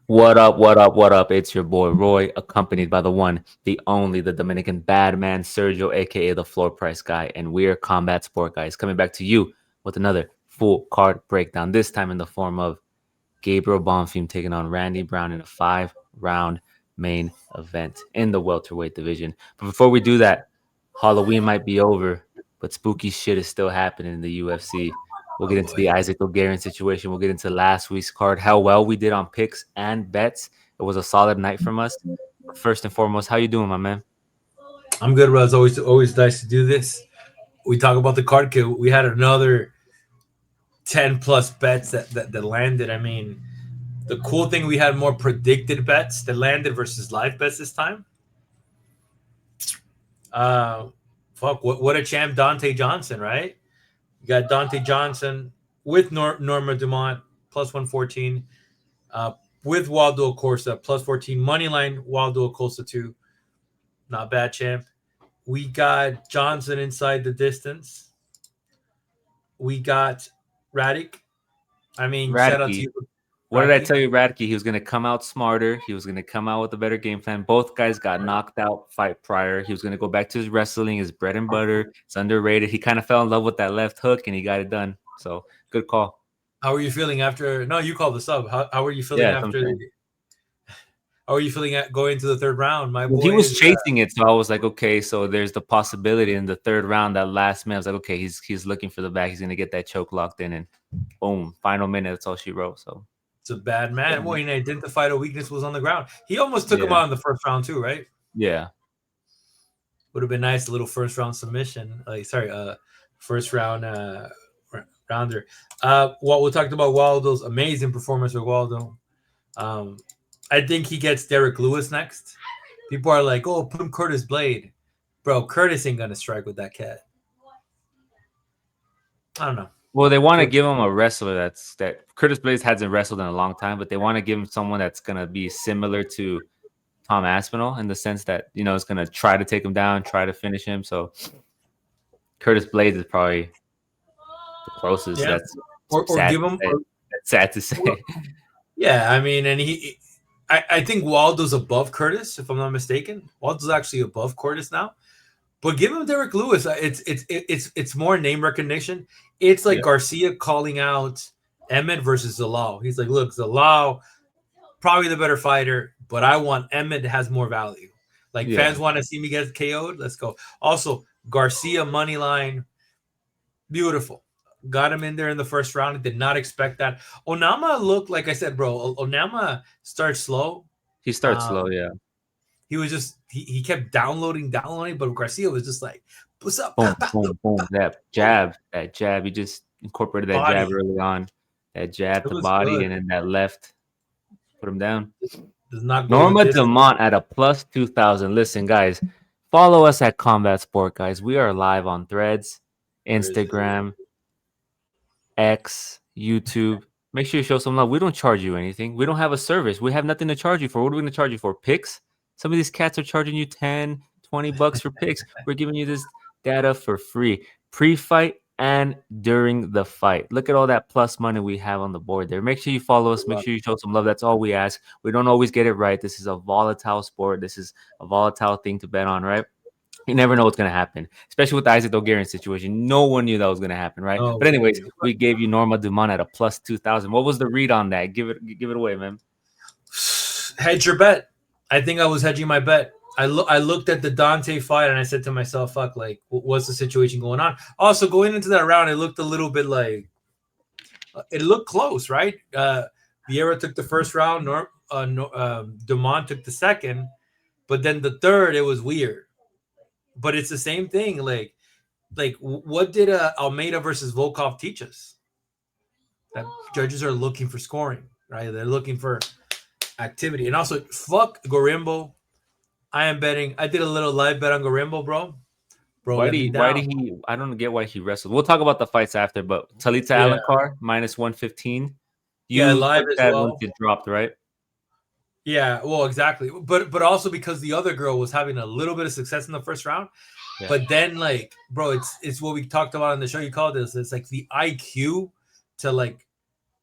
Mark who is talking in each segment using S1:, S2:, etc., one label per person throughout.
S1: What up, what up, what up? It's your boy Roy, accompanied by the one, the only, the Dominican bad man, Sergio, aka the floor price guy, and we're Combat Sport Guys, coming back to you with another full card breakdown, this time in the form of Gabriel Bonfim taking on Randy Brown in a 5-round main event in the welterweight division. But before we do that, Halloween might be over, but spooky shit is still happening in the UFC. We'll get
S2: Oh
S1: into the
S2: boy.
S1: Isaac Bulgarian situation. We'll get into last week's card, how well we did on picks and bets. It was a solid night from us. But first and foremost, how you doing, my man?
S2: I'm good, bro. It's always nice to do this. We talk about the card kill. We had another 10 plus bets that landed. I mean, the cool thing, we had more predicted bets that landed versus live bets this time. Uh fuck, what a champ, Dante Johnson, right? You got Dante Johnson with Norma Dumont plus 114, uh with Waldo Corsa plus 14 money line, Waldo Corsa 2. Not bad, champ. We got Johnson inside the distance. We got Radic. I mean, shout out to
S1: Radke.
S2: you,
S1: What did I
S2: Radke.
S1: tell you, Radke? He was going to come out smarter. He was going to come out with a better game plan. Both guys got knocked out fight prior. He was going to go back to his wrestling, his bread and butter. It's underrated. He kind of fell in love with that left hook, and he got it done. So, good call.
S2: How are you feeling after? No, you called the sub. How are you feeling
S1: Yeah, that's what I'm
S2: after?
S1: saying.
S2: How are you feeling at going to the third round? My
S1: Well, he
S2: boy
S1: was
S2: is.
S1: chasing it, so I was like, okay, so there's the possibility in the third round, that last minute, I was like, okay, he's looking for the back. He's going to get that choke locked in, and boom, final minute. That's all she wrote. So,
S2: It's a bad man. Well,
S1: yeah.
S2: he identified a weakness was on the ground. He almost took him
S1: Yeah.
S2: out in the first round too, right?
S1: Yeah.
S2: Would have been nice, a little first round submission. First round rounder. What we talked about Waldo's amazing performance with Waldo. Um, I think he gets Derek Lewis next. People are like, "Oh, put him Curtis Blade, bro. Curtis ain't gonna strike with that cat." I don't know.
S1: Well, they want to
S2: Cur-
S1: give him a wrestler that Curtis Blades hasn't wrestled in a long time, but they want to give him someone that's gonna be similar to Tom Aspinall in the sense that is gonna try to take him down, try to finish him. So Curtis Blades is probably the closest.
S2: Yeah,
S1: That's
S2: or
S1: sad
S2: give
S1: to
S2: him.
S1: say. That's sad to
S2: Or,
S1: say.
S2: yeah, I mean, and I think Waldo's above Curtis, if I'm not mistaken. Waldo's actually above Curtis now. But give him Derek Lewis. It's more name recognition. It's like
S1: Yeah,
S2: Garcia calling out Emmett versus Zalal. He's like, look, Zalal probably the better fighter, but I want Emmett has more value. Like
S1: yeah.
S2: fans want to see me get KO'd. Let's go. Also, Garcia money line, beautiful. Got him in there in the first round. Did not expect that. Onama looked like I said, bro. Onama starts slow.
S1: He starts slow.
S2: Um,
S1: Yeah.
S2: he was just he kept downloading, but Garcia was just like, what's up?
S1: Boom,
S2: Pop, pop,
S1: boom,
S2: pop,
S1: boom.
S2: pop.
S1: That jab. He just incorporated that jab
S2: Body.
S1: early on. That jab
S2: It
S1: to
S2: was
S1: body,
S2: good.
S1: and then that left put him down.
S2: Does not go the
S1: Norma
S2: distance.
S1: Dumont at a plus 2,000. Listen, guys, follow us at Combat Sport, guys. We are live on Threads,
S2: Where is it?
S1: Instagram, X, YouTube. Make sure you show some love. We don't charge you anything. We don't have a service. We have nothing to charge you for. What are we going to charge you for? Picks? Some of these cats are charging you 10, $20 for picks. We're giving you this data for free. Pre-fight and during the fight. Look at all that plus money we have on the board there. Make sure you follow us. Make sure you show some love. That's all we ask. We don't always get it right. This is a volatile sport. This is a volatile thing to bet on, right? You never know what's going to happen, especially with the Isaac Bulgarian situation. No one knew that was going to happen, right?
S2: No
S1: But anyways,
S2: way.
S1: we gave you Norma Dumont at a plus 2,000. What was the read on that? Give it away, man.
S2: Hedge your bet. I think I was hedging my bet. I looked at the Dante fight and I said to myself, "Fuck! Like, what's the situation going on?" Also, going into that round, it looked a little bit like it looked close, right? Vieira took the first round. Dumont took the second, but then the third, it was weird. But it's the same thing. Like what did Almeida versus Volkov teach us? That judges are looking for scoring, right? They're looking for activity. And also, fuck Gorimbo. I am betting. I did a little live bet on Gorimbo, bro. Bro,
S1: Why
S2: let
S1: do
S2: me
S1: you, why
S2: down.
S1: did he? I don't get why he wrestled. We'll talk about the fights after, but Talita
S2: Yeah,
S1: Alencar minus 115.
S2: yeah,
S1: You
S2: live
S1: took
S2: as
S1: that once
S2: well.
S1: it dropped, right?
S2: Yeah, well, exactly. But also because the other girl was having a little bit of success in the first round.
S1: Yeah.
S2: But then, like, bro, it's what we talked about on the show. You called this. It's like the IQ to like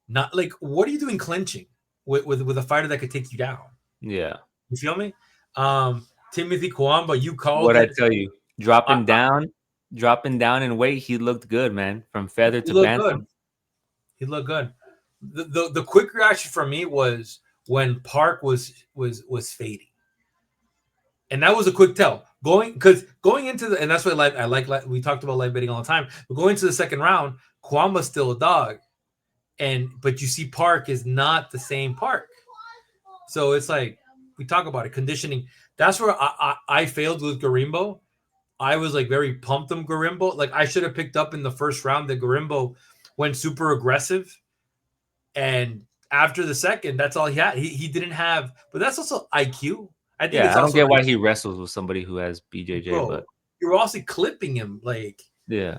S2: not like what are you doing clinching? with a fighter that could take you down.
S1: Yeah.
S2: You feel me? Timothy Kwamba, you called
S1: What I
S2: it.
S1: tell you, dropping down in weight, he looked good, man. From feather
S2: He
S1: to
S2: looked good.
S1: bantam.
S2: He looked good. The quick reaction for me was when Park was fading, and that was a quick tell. Going into the, and that's what I like. We talked about live betting all the time. But going to the second round, Kwamba's still a dog, but you see Park is not the same Park. So it's like we talk about it, conditioning. That's where I failed with Garimbo. I was like very pumped on Garimbo. Like I should have picked up in the first round that Garimbo went super aggressive, and after the second, that's all he had. He didn't have, but that's also IQ. I think
S1: Yeah,
S2: it's
S1: I don't
S2: also
S1: get why he
S2: IQ,
S1: wrestles with somebody who has BJJ,
S2: bro.
S1: but
S2: You're also clipping him,
S1: yeah.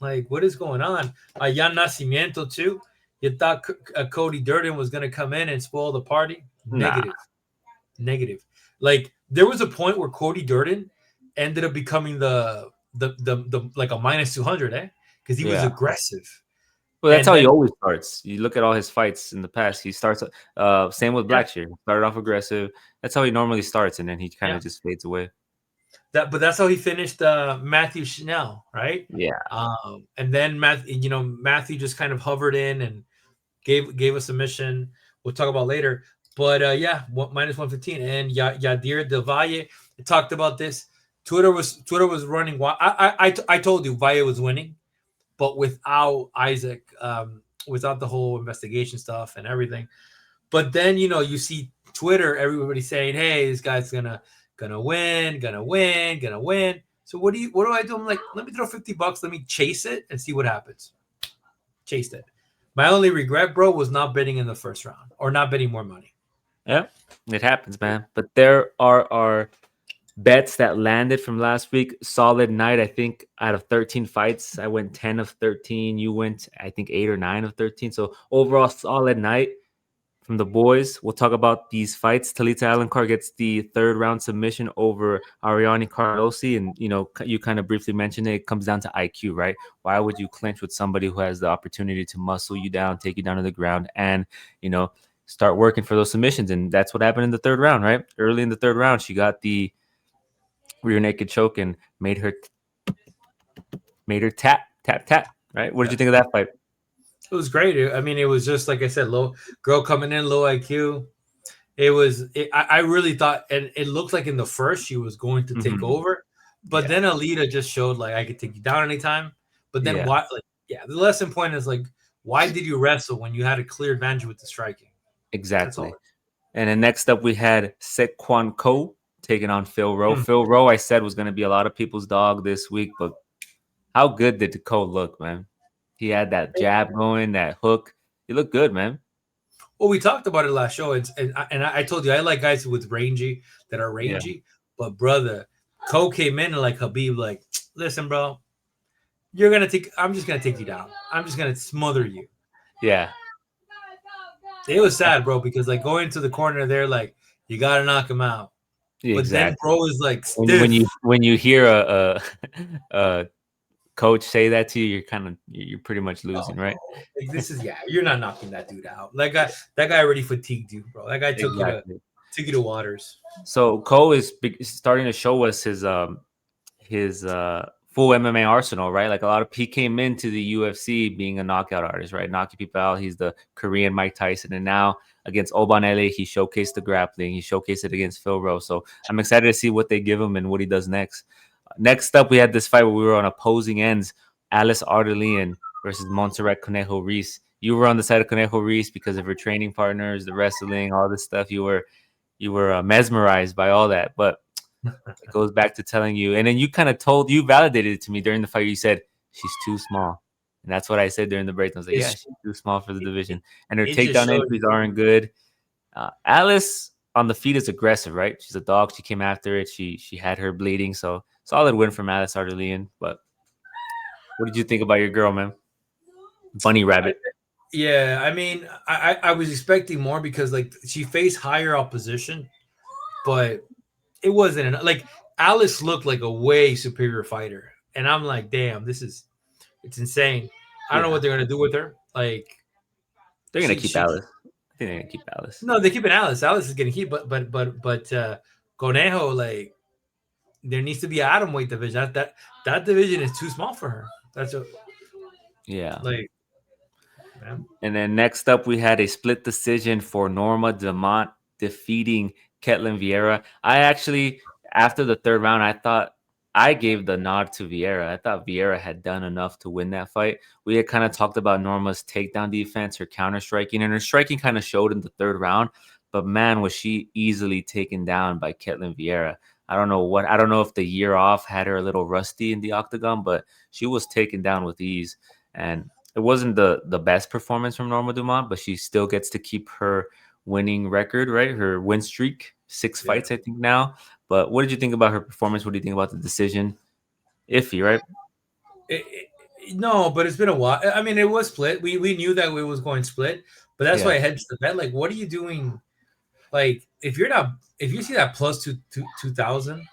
S2: like what is going on? Jan Nascimento too. You thought Cody Durden was gonna come in and spoil the party?
S1: Nah.
S2: Negative. Like there was a point where Cody Durden ended up becoming the like a minus 200, because he was
S1: Yeah.
S2: aggressive.
S1: Well, that's
S2: And
S1: how he
S2: then
S1: always starts. You look at all his fights in the past. He starts. Same with
S2: yeah,
S1: Blackshear. Started off aggressive. That's how he normally starts, and then he kind
S2: yeah,
S1: of just fades away.
S2: but that's how he finished Matthew Chanel, right?
S1: Yeah.
S2: And then Matthew just kind of hovered in and gave us a mission. We'll talk about later. But yeah, minus 115. And Yadir Del Valle talked about this. Twitter was running wild. I told you Valle was winning, but without Isaac, without the whole investigation stuff and everything. But then you see Twitter, everybody saying, "Hey, this guy's gonna win, gonna win, gonna win." So what do I do? I'm like, let me throw $50. Let me chase it and see what happens. Chased it. My only regret, bro, was not betting in the first round or not betting more money.
S1: Yeah. It happens, man. But there are our bets that landed from last week. Solid night. I think out of 13 fights, I went 10 of 13. You went, I think, 8 or 9 of 13. So overall, solid night from the boys. We'll talk about these fights. Talita Alencar gets the third round submission over Ariane Cardosi. And, you kind of briefly mentioned it. It comes down to IQ, right? Why would you clinch with somebody who has the opportunity to muscle you down, take you down to the ground, and, start working for those submissions? And that's what happened in the third round, right? Early in the third round, she got the rear naked choke and made her tap, tap, tap, right? What did
S2: Yeah.
S1: you think of that fight?
S2: It was great. I mean, it was just like I said, low girl coming in, low IQ. It was. I really thought, and it looked like in the first she was going to take
S1: Mhm.
S2: over, but
S1: Yeah.
S2: then Alita just showed like I could take you down anytime. But then
S1: Yeah,
S2: why? Like, yeah, the lesson point is like, why did you wrestle when you had a clear advantage with the striking? That's all.
S1: exactly. And then next up, we had Sequan Ko taking on Phil Rowe.
S2: Hmm.
S1: Phil Rowe, I said, was going to be a lot of people's dog this week, but how good did Ko look, man? He had that jab going, that hook. He looked good, man.
S2: Well, we talked about it last show, and I told you I like guys with that are
S1: Yeah,
S2: rangy. But brother, Cole came in and like Habib, like, listen, bro, you're gonna take. I'm just gonna take you down. I'm just gonna smother you.
S1: yeah,
S2: It was sad, bro, because like going to the corner there, like you gotta knock him out. But then
S1: exactly.
S2: bro is like
S1: When
S2: stiff.
S1: you hear a coach say that to you, you're pretty much losing,
S2: No,
S1: right?
S2: bro. Like this is you're not knocking that dude out. That guy already fatigued you, bro. That guy
S1: Exactly.
S2: took you to waters.
S1: So Ko is starting to show us his full MMA arsenal, right? Like he came into the UFC being a knockout artist, right? Knocking people out. He's the Korean Mike Tyson, and now against Obanele, he showcased the grappling. He showcased it against Phil Rowe. So I'm excited to see what they give him and what he does next. Next up, we had this fight where we were on opposing ends: Alice Ardelian versus Montserrat Conejo Reese. You were on the side of Conejo Reese because of her training partners, the wrestling, all this stuff. You were mesmerized by all that, but it goes back to telling you, and then you validated it to me during the fight. You said she's too small, and that's what I said during the break. I was like, yeah,
S2: It's
S1: she's too small for the
S2: it,
S1: division, and her
S2: it just
S1: takedown
S2: showed
S1: entries
S2: you.
S1: aren't good. Alice on the feet is aggressive, right? She's a dog. She came after it. She had her bleeding, so solid win from Alice Ardelian. But what did you think about your girl, man? Bunny
S2: I,
S1: Rabbit.
S2: yeah, I mean, I was expecting more because like she faced higher opposition, but it wasn't enough. Like Alice looked like a way superior fighter, and I'm like, damn, it's insane. I don't know
S1: Yeah,
S2: what they're gonna do with her. Like
S1: they're gonna keep
S2: she
S1: Alice. think they're gonna keep Alice.
S2: No, they keep an Alice. Alice is getting heat, but Conejo, like, there needs to be an atom weight division. That division is too small for her. That's a,
S1: Yeah.
S2: like, man.
S1: And then next up, we had a split decision for Norma Dumont defeating Ketlin Vieira. I actually, after the third round, I thought I gave the nod to Vieira. I thought Vieira had done enough to win that fight. We had kind of talked about Norma's takedown defense, her counter striking, and her striking kind of showed in the third round. But man, was she easily taken down by Ketlin Vieira. I don't know if the year off had her a little rusty in the octagon, but she was taken down with ease. And it wasn't the best performance from Norma Dumont, but she still gets to keep her winning record, right? Her win streak, 6
S2: Yeah.
S1: fights, I think now. But what did you think about her performance? What do you think about the decision? Iffy, right?
S2: No, but it's been a while. I mean, it was split. We knew that it was going split, but that's why
S1: Yeah,
S2: I hedged the bet. Like, what are you doing? Like, if you see that plus 2,000,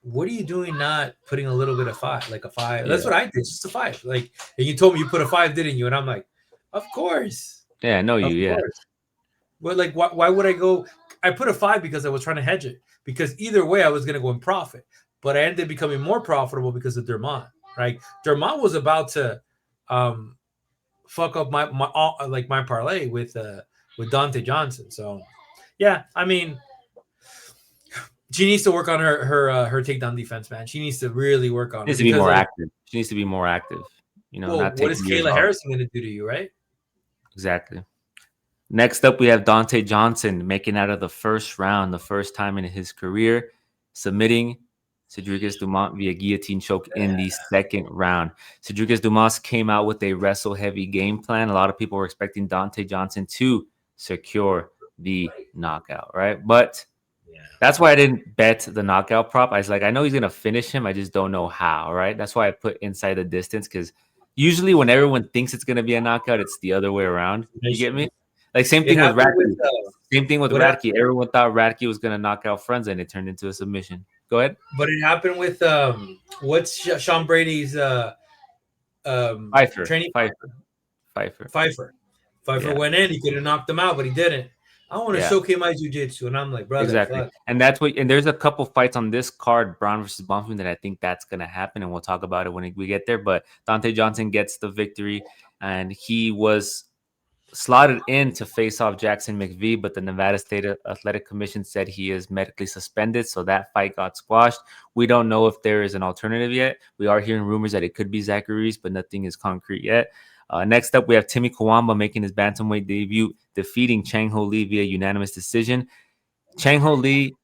S2: what are you doing not putting a little bit of five, like a five? That's
S1: yeah,
S2: what I did, just a five. Like, and you told me you put a five, didn't you? And I'm like, of course,
S1: yeah. I know
S2: of
S1: you. Yeah,
S2: course. Well, like, why would I go? I put a five because I was trying to hedge it. Because either way, I was going to go in profit. But I ended up becoming more profitable because of Dermont, right? Dermont was about to fuck up my parlay with Dante Johnson. So, yeah, I mean, she needs to work on her takedown defense, man. She needs to really work on
S1: she
S2: it
S1: needs to be
S2: because,
S1: more
S2: like,
S1: active. She needs to be more active.
S2: well,
S1: Not
S2: what is
S1: taking years
S2: Kayla
S1: off.
S2: Harrison going to do to you, right?
S1: Exactly. Next up, we have Dante Johnson making out of the first round, the first time in his career, submitting Cedric Dumont via guillotine choke in the second round. Cedric Dumont came out with a wrestle-heavy game plan. A lot of people were expecting Dante Johnson to secure the knockout, right? But
S2: Yeah.
S1: that's why I didn't bet the knockout prop. I was like, I know he's going to finish him. I just don't know how, right? That's why I put inside the distance because usually when everyone thinks it's going to be a knockout, it's the other way around. You get me? Like same
S2: It
S1: thing with
S2: happened with
S1: Radke. Same thing with
S2: what happened,
S1: Radke. Everyone thought Radke was gonna knock out Frenza, and it turned into a submission. Go ahead.
S2: but it happened with what's Sean Brady's
S1: Pfeiffer.
S2: training
S1: Pfeiffer. Pfeiffer.
S2: Pfeiffer. Pfeiffer
S1: Yeah.
S2: went in. He could have knocked him out, but he didn't. I want to
S1: Yeah.
S2: showcase my jujitsu, and I'm like, brother,
S1: Exactly.
S2: fuck.
S1: And that's what. And there's a couple fights on this card, Brown versus Bonfim, that I think that's gonna happen, and we'll talk about it when we get there. But Dante Johnson gets the victory, and he was slotted in to face off Jackson McVee, but the Nevada State Athletic Commission said he is medically suspended, so that fight got squashed. We don't know if there is an alternative yet. We are hearing rumors that it could be Zachary's, but nothing is concrete yet. Next up, we have Timmy Kawamba making his bantamweight debut, defeating Chang Ho Lee via unanimous decision. Chang Ho Lee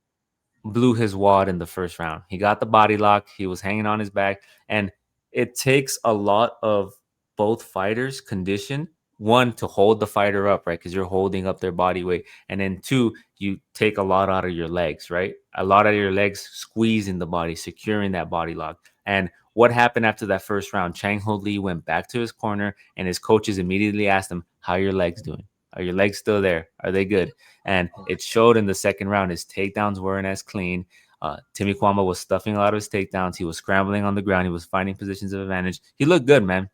S1: blew his wad in the first round. He got the body lock. He was hanging on his back. And it takes a lot of both fighters' condition. One, to hold the fighter up, right? Because you're holding up their body weight. And then two, you take a lot out of your legs, right? A lot out of your legs squeezing the body, securing that body lock. And what happened after that first round? Chang Ho Lee went back to his corner, and his coaches immediately asked him, "How are your legs doing? Are your legs still there? Are they good?" And it showed in the second round. His takedowns weren't as clean. Timmy Kwama was stuffing a lot of his takedowns. He was scrambling on the ground. He was finding positions of advantage. He looked good, man.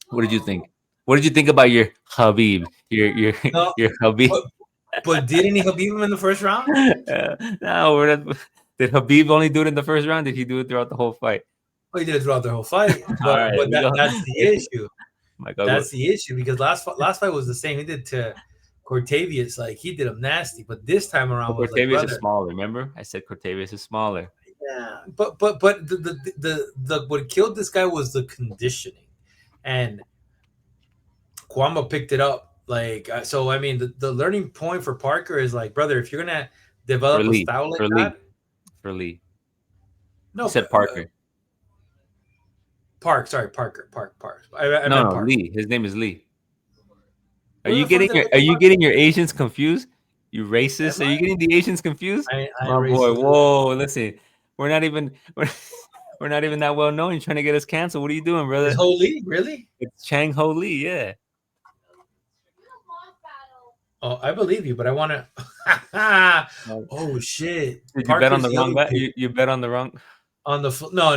S1: What did you think? What did you think about your Habib? Your
S2: No,
S1: your Habib?
S2: but didn't he beat him in the first round?
S1: No, we're not. Did Habib only do it in the first round? Did he do it throughout the whole fight?
S2: Well, he did it throughout the whole fight.
S1: All
S2: But
S1: right, we go.
S2: that's the issue.
S1: My God,
S2: That's the issue because last fight was the same. He did to Cortavius, like he did him nasty. But this time around was like,
S1: Cortavius is
S2: brother,
S1: smaller. Remember, I said Cortavius is smaller.
S2: yeah. But the what killed this guy was the conditioning, and Kwamba picked it up. Like so, I mean, the learning point for Parker is like, brother, if you're gonna
S1: For
S2: develop a
S1: Lee,
S2: style like
S1: for Lee,
S2: that,
S1: for Lee. You
S2: no,
S1: said Parker.
S2: Park. I
S1: No,
S2: meant
S1: no,
S2: Park.
S1: Lee. His name is Lee. Are
S2: Where
S1: you
S2: the fuck
S1: getting
S2: did I
S1: are
S2: get
S1: you
S2: Park?
S1: getting your Asians confused? You racist?
S2: Am
S1: Are you
S2: I?
S1: getting the Asians confused?
S2: I
S1: My boy,
S2: racist.
S1: whoa, listen. We're not even we're not even that well known. You're trying to get us canceled. What are you doing,
S2: Is
S1: brother?
S2: Holy really?
S1: It's Chang Ho Lee, yeah.
S2: Oh, I believe you, but I want to.
S1: No.
S2: Oh shit!
S1: Did you bet on
S2: Parker's
S1: the
S2: the
S1: wrong
S2: other
S1: guy?
S2: dude
S1: You bet on the wrong.
S2: on the. No.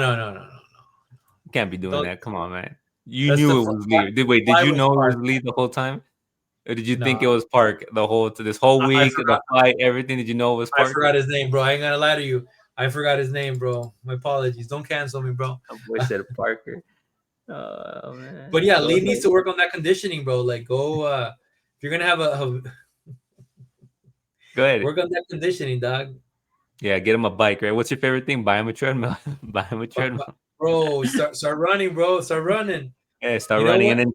S1: You can't be doing
S2: Don't.
S1: that. Come on, man. You
S2: That's the
S1: knew it was
S2: why,
S1: Lee. Did
S2: why
S1: you
S2: was
S1: know it was
S2: Park?
S1: Lee the whole time? Or did you think it
S2: No,
S1: was Park this whole
S2: I
S1: week, the
S2: forgot.
S1: fight, everything? Did you know it was
S2: I
S1: Parker?
S2: forgot his name, bro. I ain't gonna lie to you. I forgot his name, bro. My apologies. Don't cancel me, bro.
S1: A boy said Parker. Oh man,
S2: But yeah,
S1: go
S2: Lee needs
S1: ahead.
S2: to work on that conditioning, bro. Like, go. If you're gonna have a
S1: Go ahead.
S2: work on that conditioning, dog.
S1: Yeah, get him a bike, right? What's your favorite thing? Buy him a treadmill. Buy him a treadmill.
S2: Bro, start running, bro. Start running.
S1: Yeah, start
S2: You know
S1: running
S2: what?
S1: and then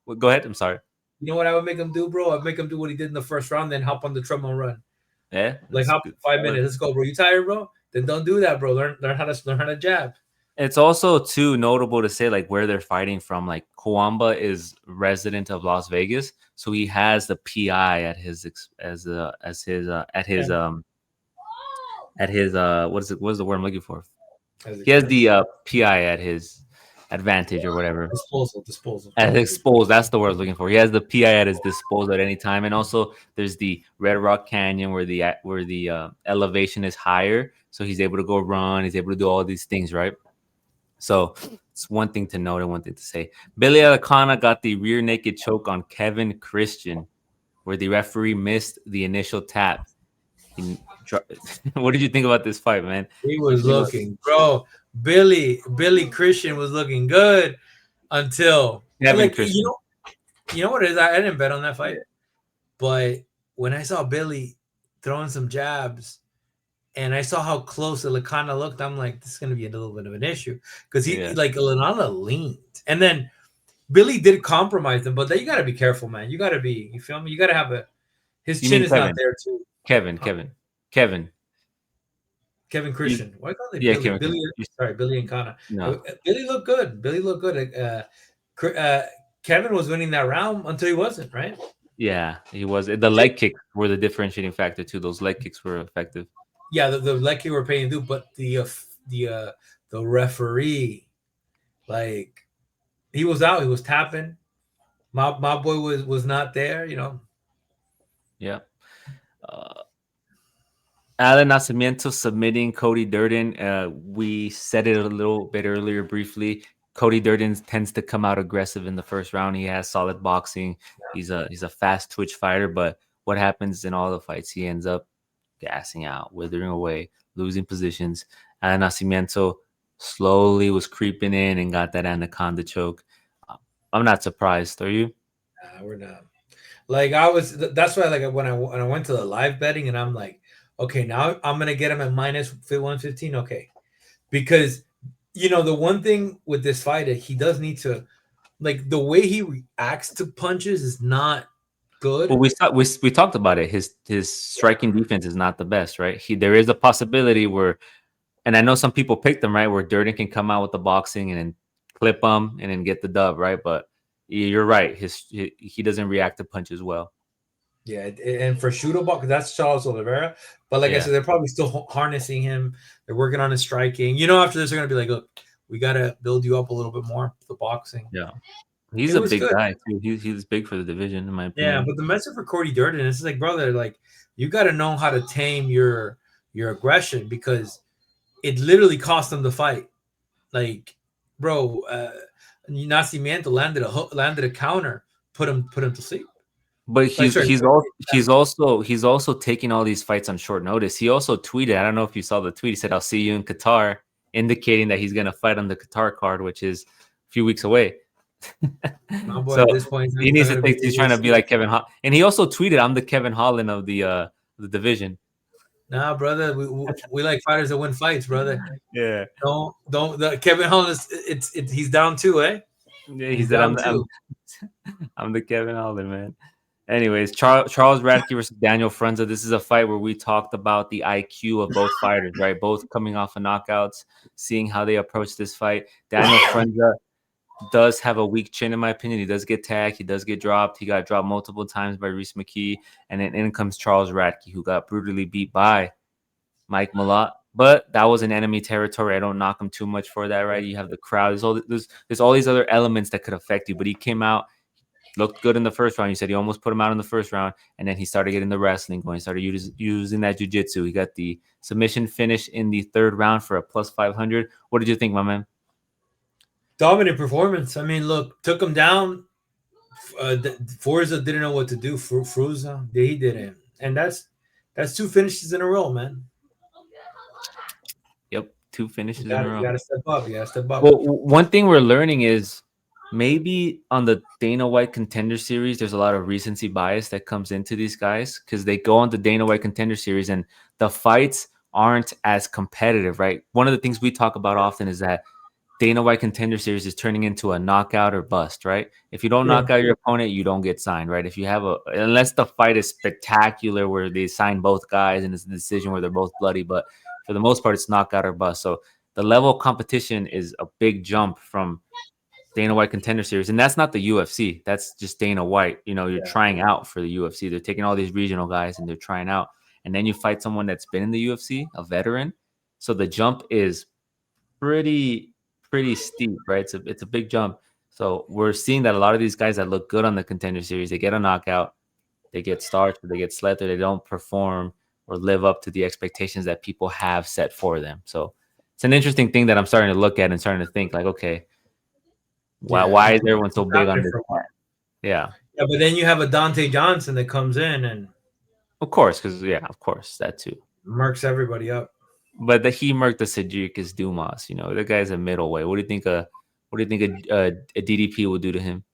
S1: well, go ahead. I'm sorry.
S2: You know what I would make him do, bro? I'd make him do what he did in the first round, then hop on the treadmill and run.
S1: Yeah,
S2: Like
S1: that's
S2: hop
S1: good.
S2: 5 minutes. Let's go, bro. You tired, bro? Then don't do that, bro. Learn how to jab.
S1: It's also too notable to say like where they're fighting from. Like Kawamba is resident of Las Vegas, so he has the PI at his at his what is the word I'm looking for?
S2: As
S1: He has
S2: expense.
S1: the PI at his advantage or whatever.
S2: Disposal.
S1: At his disposal, that's the word I was looking for. He has the PI at his disposal at any time, and also there's the Red Rock Canyon where the elevation is higher, so he's able to go run. He's able to do all these things, right? So it's one thing to note and one thing to say. Billy Alcana got the rear naked choke on Kevin Christian, where the referee missed the initial tap. What did you think about this fight, man?
S2: He
S1: What
S2: was
S1: did you think about
S2: looking, bro. Billy Christian was looking good until
S1: Kevin
S2: like
S1: Christian?
S2: you know what it is. I didn't bet on that
S1: Yeah.
S2: fight, but when I saw Billy throwing some jabs and I saw how close Lakana looked, I'm like, this is gonna be a little bit of an issue because he
S1: Yeah.
S2: like Lanana leaned, and then Billy did compromise him, but then you gotta be careful, man. You gotta be, you feel me? You gotta have his
S1: You
S2: chin
S1: mean
S2: is not
S1: Kevin?
S2: there too.
S1: Kevin,
S2: Huh?
S1: Kevin, Kevin.
S2: Kevin
S1: You,
S2: Christian. Why call it
S1: yeah,
S2: Billy?
S1: Kevin.
S2: Billy, sorry, Billy and Kana.
S1: No.
S2: Billy looked good. Billy looked good. Kevin was winning that round until he wasn't, right?
S1: Yeah, he was. The leg kicks were the differentiating factor too. Those leg kicks were effective.
S2: Yeah, the leg kick were paying due, but the referee, like he was out, he was tapping. My boy was not there, you know.
S1: Yeah. Uh, Alan Nascimento submitting Cody Durden. We said it a little bit earlier briefly. Cody Durden tends to come out aggressive in the first round. He has solid boxing. He's a fast twitch fighter, but what happens in all the fights? He ends up gassing out, withering away, losing positions. Alan Nascimento slowly was creeping in and got that anaconda choke. I'm not surprised. Are you?
S2: Nah, we're not. Like I was. That's why like when I went to the live betting and I'm like, okay, now I'm gonna get him at minus 115. Okay, because the one thing with this fighter, he does need to like the way he reacts to punches is not
S1: Well,
S2: good.
S1: we talked about it. His striking defense is not the best, right? There is a possibility where, and I know some people picked him right, where Durden can come out with the boxing and then clip him and then get the dub, right? But you're right. He doesn't react to punches well.
S2: Yeah, and for shooter ball, because that's Charles Oliveira. But like I
S1: Yeah,
S2: said, they're probably still harnessing him. They're working on his striking. After this, they're gonna be like, look, we gotta build you up a little bit more. The boxing.
S1: yeah. He's
S2: It
S1: a
S2: was
S1: big
S2: good.
S1: guy too. He's big for the division, in my
S2: Yeah,
S1: opinion.
S2: but the message for Cody Durden is like, brother, like you got to know how to tame your aggression because it literally cost them the fight. Like, bro, Nacimiento landed a counter, put him to sleep.
S1: But
S2: Like, sorry,
S1: he's also taking all these fights on short notice. He also tweeted. I don't know if you saw the tweet. He said, "I'll see you in Qatar," indicating that he's going to fight on the Qatar card, which is a few weeks away.
S2: my boy
S1: So
S2: at this point
S1: he
S2: he's not
S1: needs to
S2: gonna be
S1: take.
S2: in the
S1: He's trying to be
S2: UFC.
S1: like Kevin Holland, and he also tweeted, "I'm the Kevin Holland of the division."
S2: Nah, brother, we like fighters that win fights, brother.
S1: Yeah,
S2: Don't the Kevin Holland it's he's down too, eh?
S1: yeah. He
S2: He's
S1: said,
S2: down
S1: I'm
S2: too.
S1: I'm the Kevin Holland man." Anyways, Charles Radke versus Daniel Frunza. This is a fight where we talked about the IQ of both fighters, right? Both coming off of knockouts, seeing how they approach this fight. Daniel Frunza does have a weak chin, in my opinion. He does get tagged. He does get dropped. He got dropped multiple times by Reese McKee. And then in comes Charles Radke, who got brutally beat by Mike Malott. But that was an enemy territory. I don't knock him too much for that, right? You have the crowd. There's all these other elements that could affect you. But he came out, looked good in the first round. You said he almost put him out in the first round. And then he started getting the wrestling going. He started using that jiu-jitsu. He got the submission finish in the third round for a plus 500. What did you think, my man?
S2: Dominant performance. I mean, look, took him down Forza didn't know what to do. Fruza, he didn't, and that's two finishes in a row, man.
S1: Yep, two
S2: You
S1: finishes in
S2: got
S1: a
S2: to you
S1: row.
S2: got to step up. You got to step up.
S1: Well, one thing we're learning is maybe on the Dana White Contender Series, there's a lot of recency bias that comes into these guys because they go on the Dana White Contender Series and the fights aren't as competitive, right? One of the things we talk about often is that Dana White Contender Series is turning into a knockout or bust, right? If you don't
S2: Yeah,
S1: knock out your opponent, you don't get signed, right? If you have unless the fight is spectacular where they sign both guys and it's a decision where they're both bloody, but for the most part, it's knockout or bust. So the level of competition is a big jump from Dana White Contender Series, and that's not the UFC. That's just Dana White. You know, you're
S2: yeah,
S1: trying out for the UFC. They're taking all these regional guys and they're trying out, and then you fight someone that's been in the UFC, a veteran. So the jump is pretty pretty steep, right? It's a big jump. So we're seeing that a lot of these guys that look good on the Contender Series, they get a knockout, they get starched, or they get slept, or they don't perform or live up to the expectations that people have set for them. So it's an interesting thing that I'm starting to look at and starting to think like, okay,
S2: yeah.
S1: why is everyone so
S2: It's
S1: big on
S2: happening
S1: this?
S2: for a while.
S1: Yeah,
S2: Yeah, but then you have a Dante Johnson that comes in and
S1: of course, because yeah, of course that too.
S2: murks everybody up.
S1: But he marked the Sajikis Dumas. You know, the guy's a middleweight. What do you think a DDP will do to him,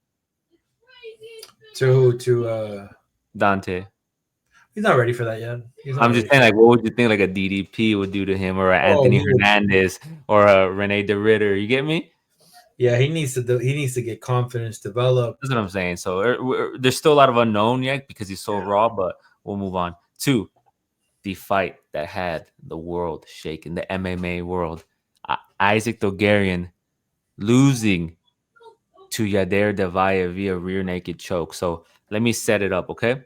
S2: To
S1: Dante?
S2: he's not ready for that yet. He's not
S1: I'm just
S2: ready
S1: saying,
S2: for.
S1: like, what would you think like a DDP would do to him, or a
S2: Oh,
S1: Anthony Hernandez, or a Rene De Ritter? You get me?
S2: yeah, he needs to get confidence, develop.
S1: That's what I'm saying. So there's still a lot of unknown yet because he's so raw. But we'll move on to the fight that had the world shaking, the MMA world. Isaac Dogarian losing to Yader Devaya via rear naked choke. So let me set it up, okay?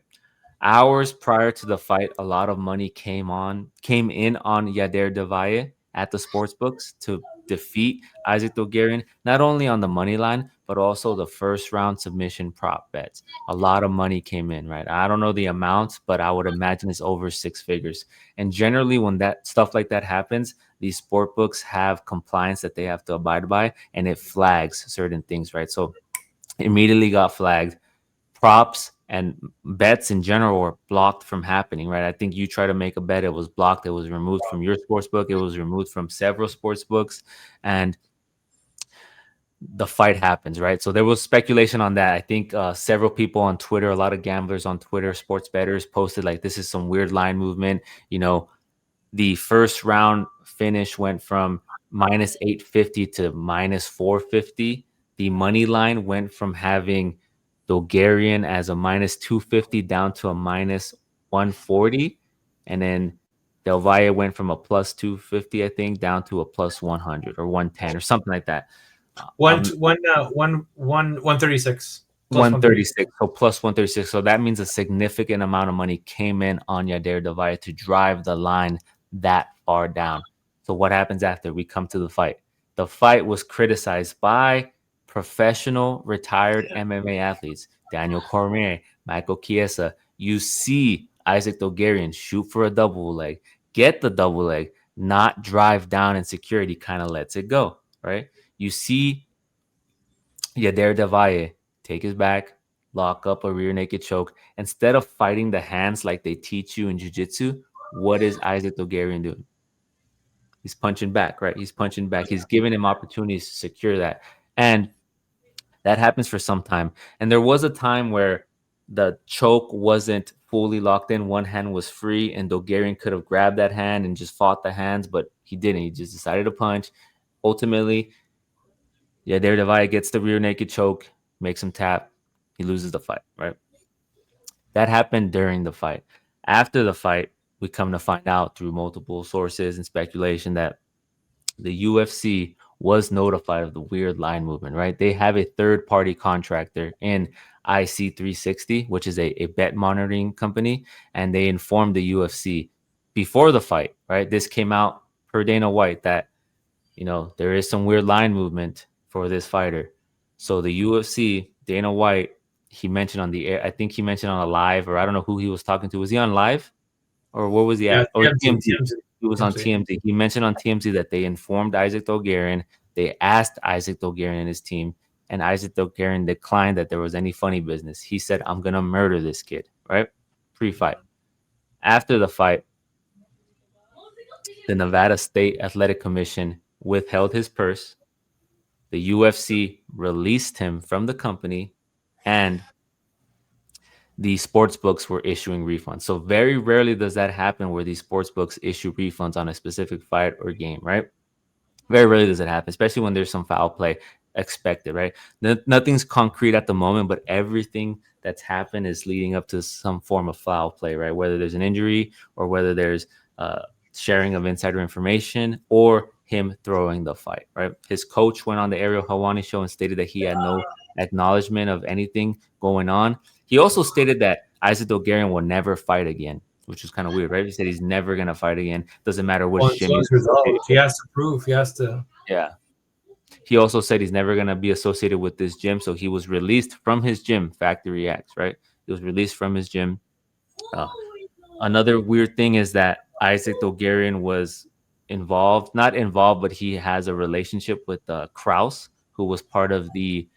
S1: Hours prior to the fight, a lot of money came in on Yader Devaye at the sports books to defeat Isaac Dogarian, not only on the money line, but also the first round submission prop bets. A lot of money came in, right? I don't know the amount, but I would imagine it's over six figures. And generally, when that stuff like that happens, these sport books have compliance that they have to abide by, and it flags certain things, right? So immediately got flagged. Props and bets in general were blocked from happening, right? I think you try to make a bet, it was blocked, it was removed from your sports book, it was removed from several sports books, and the fight happens, right? So there was speculation on that. I think several people on Twitter, a lot of gamblers on Twitter, sports bettors posted like this is some weird line movement. You know, the first round finish went from minus 850 to minus 450. The money line went from having Bulgarian as a minus 250 down to a minus 140. And then Del Valle went from a plus 250, I think, down to a plus 100 or 110 or something like that.
S2: One,
S1: Um,
S2: one, 136 plus 136.
S1: 136. So plus 136. So that means a significant amount of money came in on Yader Devaya to drive the line that far down. So what happens after we come to the fight? The fight was criticized by professional retired MMA athletes, Daniel Cormier, Michael Chiesa. You see Isaac Dogarian shoot for a double leg, get the double leg, not drive down and security kind of lets it go, right? You see Yader Devaye take his back, lock up a rear naked choke. Instead of fighting the hands like they teach you in jiu-jitsu, what is Isaac Dogarian doing? He's punching back, right? He's punching back. He's giving him opportunities to secure that. And that happens for some time. And there was a time where the choke wasn't fully locked in. One hand was free, and Dogarian could have grabbed that hand and just fought the hands, but he didn't. He just decided to punch. Ultimately, yeah, Daredevil gets the rear naked choke, makes him tap. He loses the fight, right? That happened during the fight. After the fight, we come to find out through multiple sources and speculation that the UFC was notified of the weird line movement, right? They have a third party contractor in IC360, which is a bet monitoring company, and they informed the UFC before the fight, right? This came out per Dana White that there is some weird line movement for this fighter. So the UFC, Dana White, he mentioned on the air, I think he mentioned on a live, or I don't know who he was talking to. Was he on live or where was he
S2: Yeah,
S1: at? Or
S2: TMZ,
S1: TMZ.
S2: TMZ,
S1: He was on
S2: TMZ.
S1: TMZ. He mentioned on TMZ that they informed Isaac Dogarian. They asked Isaac Dogarian and his team and Isaac Dogarian declined that there was any funny business. He said, "I'm gonna murder this kid." Right, pre-fight. After the fight, the Nevada State Athletic Commission withheld his purse. The UFC released him from the company, and the sports books were issuing refunds. So very rarely does that happen where these sports books issue refunds on a specific fight or game, right? Very rarely does it happen, especially when there's some foul play expected, right? Nothing's concrete at the moment, but everything that's happened is leading up to some form of foul play, right? Whether there's an injury or whether there's sharing of insider information or him throwing the fight, right? His coach went on the Ariel Helwani show and stated that he had no acknowledgement of anything going on. He also stated that Isaac Dogarian will never fight again, which is kind of weird, right? He said he's never going to fight again. Doesn't matter which gym he's associated
S2: He
S1: with.
S2: has to prove. He has to.
S1: Yeah. He also said he's never going to be associated with this gym. So he was released from his gym, Factory X, right? He was released from his gym. Uh, Another weird thing is that Isaac Dogarian was involved, not involved, but he has a relationship with Kraus, who was part of the,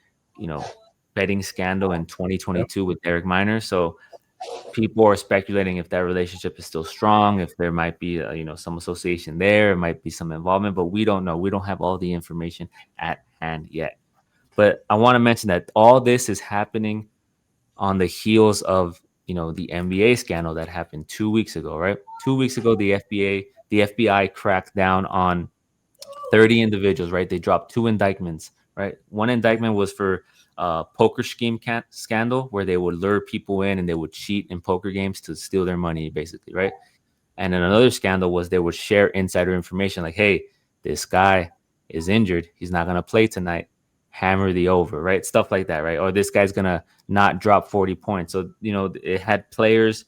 S1: betting scandal in 2022 with Derek Minor. So people are speculating if that relationship is still strong, if there might be, some association there, it might be some involvement, but we don't know. We don't have all the information at hand yet. But I want to mention that all this is happening on the heels of the NBA scandal that happened 2 weeks ago, right? 2 weeks ago, the FBI cracked down on 30 individuals, right? They dropped two indictments, right? One indictment was for poker scheme scandal, where they would lure people in and they would cheat in poker games to steal their money, basically, right? And then another scandal was they would share insider information like, hey, this guy is injured. He's not going to play tonight. Hammer the over, right? Stuff like that, right? Or this guy's going to not drop 40 points. So, it had players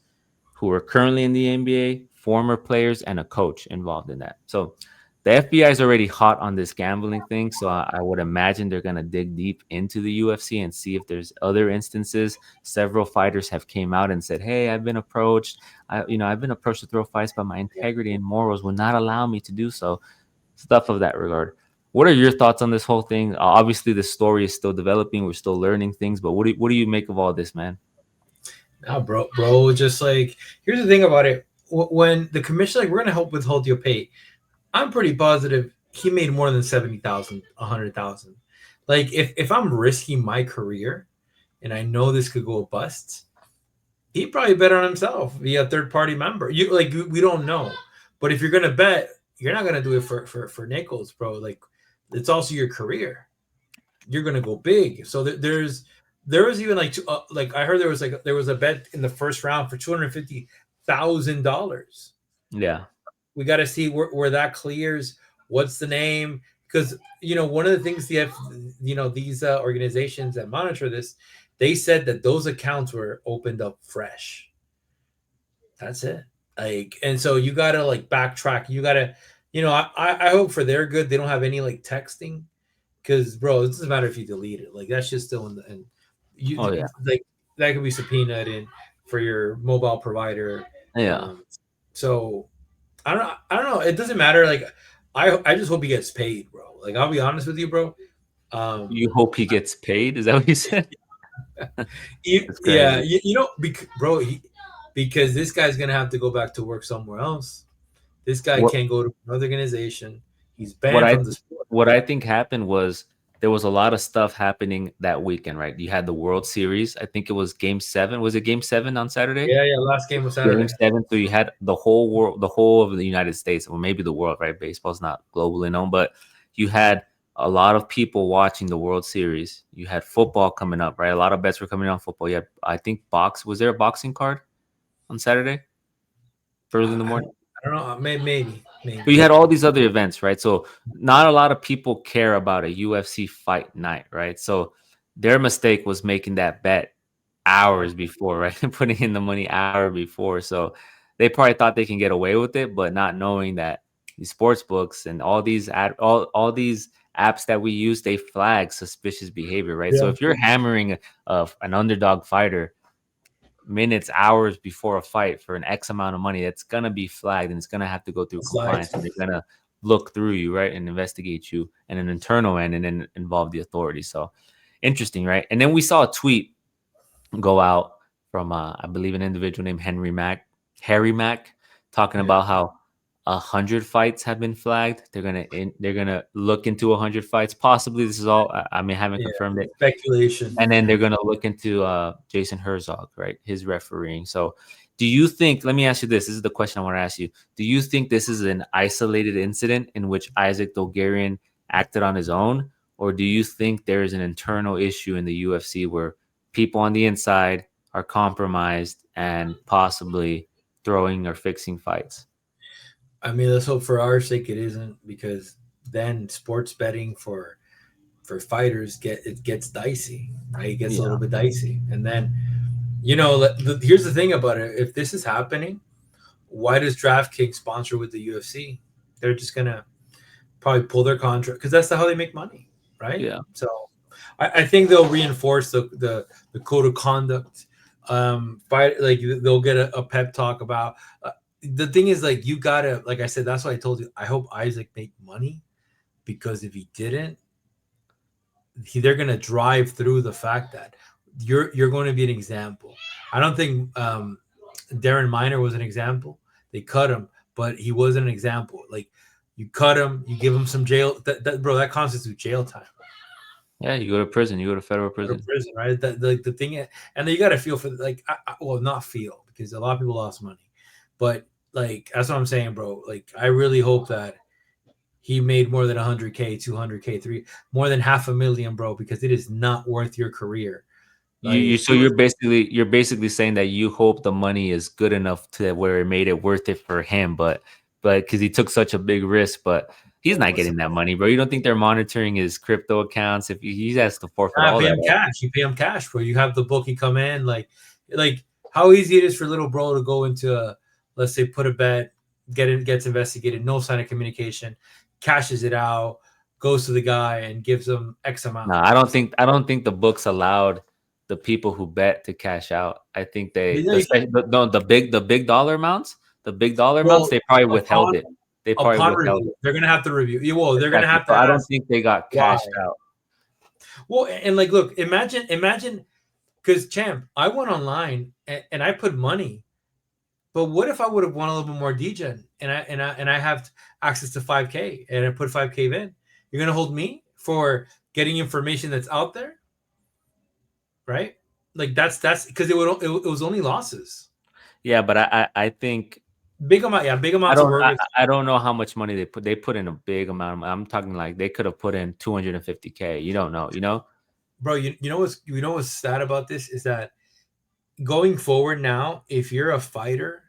S1: who are currently in the NBA, former players, and a coach involved in that. So the FBI is already hot on this gambling thing. So I would imagine they're going to dig deep into the UFC and see if there's other instances. Several fighters have came out and said, hey, I've been approached. I've been approached to throw fights, but my integrity and morals will not allow me to do so. Stuff of that regard. What are your thoughts on this whole thing? Obviously, the story is still developing. We're still learning things, but what do you make of all this, man?
S2: Nah, bro, just like, here's the thing about it. When the commission, like, we're gonna help withhold your pay, I'm pretty positive he made more than 70,000, 100,000. Like, if I'm risking my career and I know this could go bust, he probably bet on himself via a third party member. We don't know, but if you're gonna bet, you're not gonna do it for nickels, bro. Like, it's also your career. You're gonna go big. So there was even like I heard there was a bet in the first round for $250,000.
S1: Yeah.
S2: We got to see where that clears. What's the name? Because one of the things these organizations that monitor this, they said that those accounts were opened up fresh. That's it. Like, and so you gotta like backtrack. You gotta, I hope for their good they don't have any like texting, because bro, it doesn't matter if you delete it. Like, that's just still in the and you
S1: Oh yeah.
S2: like that could be subpoenaed in for your mobile provider.
S1: Yeah.
S2: So I don't know. It doesn't matter. Like, I just hope he gets paid, bro. Like, I'll be honest with you, bro.
S1: You hope he gets paid? Is that what you said?
S2: Yeah, because this guy's gonna have to go back to work somewhere else. This guy
S1: What
S2: can't go to another organization. He's
S1: what
S2: banned
S1: I
S2: from the sport.
S1: what I think happened was there was a lot of stuff happening that weekend, right? You had the World Series. I think it was Game 7. Was it Game 7 on Saturday?
S2: Yeah, yeah. Last game was
S1: Game
S2: Saturday.
S1: 7. So you had the whole world, the whole of the United States, or maybe the world, right? Baseball's not globally known, but you had a lot of people watching the World Series. You had football coming up, right? A lot of bets were coming on football. You had, I think, was there a boxing card on Saturday? Early in the morning?
S2: I don't know. Maybe.
S1: But you had all these other events, right? So not a lot of people care about a UFC fight night, right? So their mistake was making that bet hours before, right? Putting in the money hour before. So they probably thought they can get away with it, but not knowing that these sports books and all these all these apps that we use, they flag suspicious behavior, right? So
S2: Yeah.
S1: if you're hammering an underdog fighter minutes, hours before a fight for an X amount of money, that's gonna be flagged and it's gonna have to go through compliance, and they're gonna look through you, right, and investigate you, and an internal end, and then involve the authorities. So interesting, right? And then we saw a tweet go out from I believe an individual named Harry Mack, talking
S2: Yeah,
S1: about how 100 fights have been flagged. They're gonna look into 100 fights. Possibly this is all. I mean, haven't
S2: yeah.
S1: confirmed it.
S2: Speculation.
S1: And then
S2: Yeah.
S1: they're gonna look into Jason Herzog, right? His refereeing. So, do you think? Let me ask you this. This is the question I want to ask you. Do you think this is an isolated incident in which Isaac Dolgarian acted on his own, or do you think there is an internal issue in the UFC where people on the inside are compromised and possibly throwing or fixing fights?
S2: I mean, let's hope for our sake it isn't, because then sports betting for fighters gets dicey, right? It gets a little
S1: Yeah,
S2: bit dicey, and then here's the thing about it: if this is happening, why does DraftKings sponsor with the UFC? They're just gonna probably pull their contract because that's how they make money, right?
S1: yeah.
S2: So I think they'll reinforce the code of conduct. Fight like they'll get a pep talk about. The thing is, like, you gotta, like I said, that's why I told you. I hope Isaac make money, because if he didn't, they're gonna drive through the fact that you're going to be an example. I don't think Darren Miner was an example. They cut him, but he wasn't an example. Like, you cut him, you give him some jail. Bro, that constitutes jail time.
S1: Yeah, you go to prison. You go to federal
S2: Or
S1: prison.
S2: prison, right? The thing, and then you got to feel for, like, well, not feel, because a lot of people lost money, but like, that's what I'm saying, bro. Like, I really hope that he made more than 100K, 200K, more than 500,000, bro, because it is not worth your career.
S1: You
S2: Like,
S1: so you're basically saying that you hope the money is good enough to where it made it worth it for him, but because he took such a big risk, but he's not
S2: what's the
S1: getting that money, bro. You don't think they're monitoring his crypto accounts if he has to forfeit all
S2: pay
S1: that
S2: him
S1: up?
S2: cash? You pay him cash, bro. You have the bookie come in, like how easy it is for little bro to go into a, let's say, put a bet, gets investigated, no sign of communication, cashes it out, goes to the guy and gives him X
S1: No,
S2: amount.
S1: I don't think the books allowed the people who bet to cash out. I think
S2: But yeah, you can,
S1: the big dollar amounts,
S2: well,
S1: they probably withheld
S2: upon
S1: it. They probably
S2: upon
S1: withheld
S2: review,
S1: it.
S2: they're gonna have to review. Well, they're gonna
S1: Exactly.
S2: have to
S1: So I don't
S2: ask
S1: think they got
S2: why.
S1: cashed out.
S2: Well, and like, look, imagine, because, champ, I went online and I put money. But what if I would have won a little bit more DGen, and I have access to 5K, and I put 5K in? You're gonna hold me for getting information that's out there, right? Like, that's because it was only losses.
S1: Yeah, but I think
S2: Big amount, yeah, big
S1: I
S2: amounts of
S1: don't
S2: work.
S1: I don't know how much money they put. They put in a big amount of money. I'm talking like they could have put in 250K. You don't know, you know?
S2: Bro. You know what's sad about this is that going forward now, if you're a fighter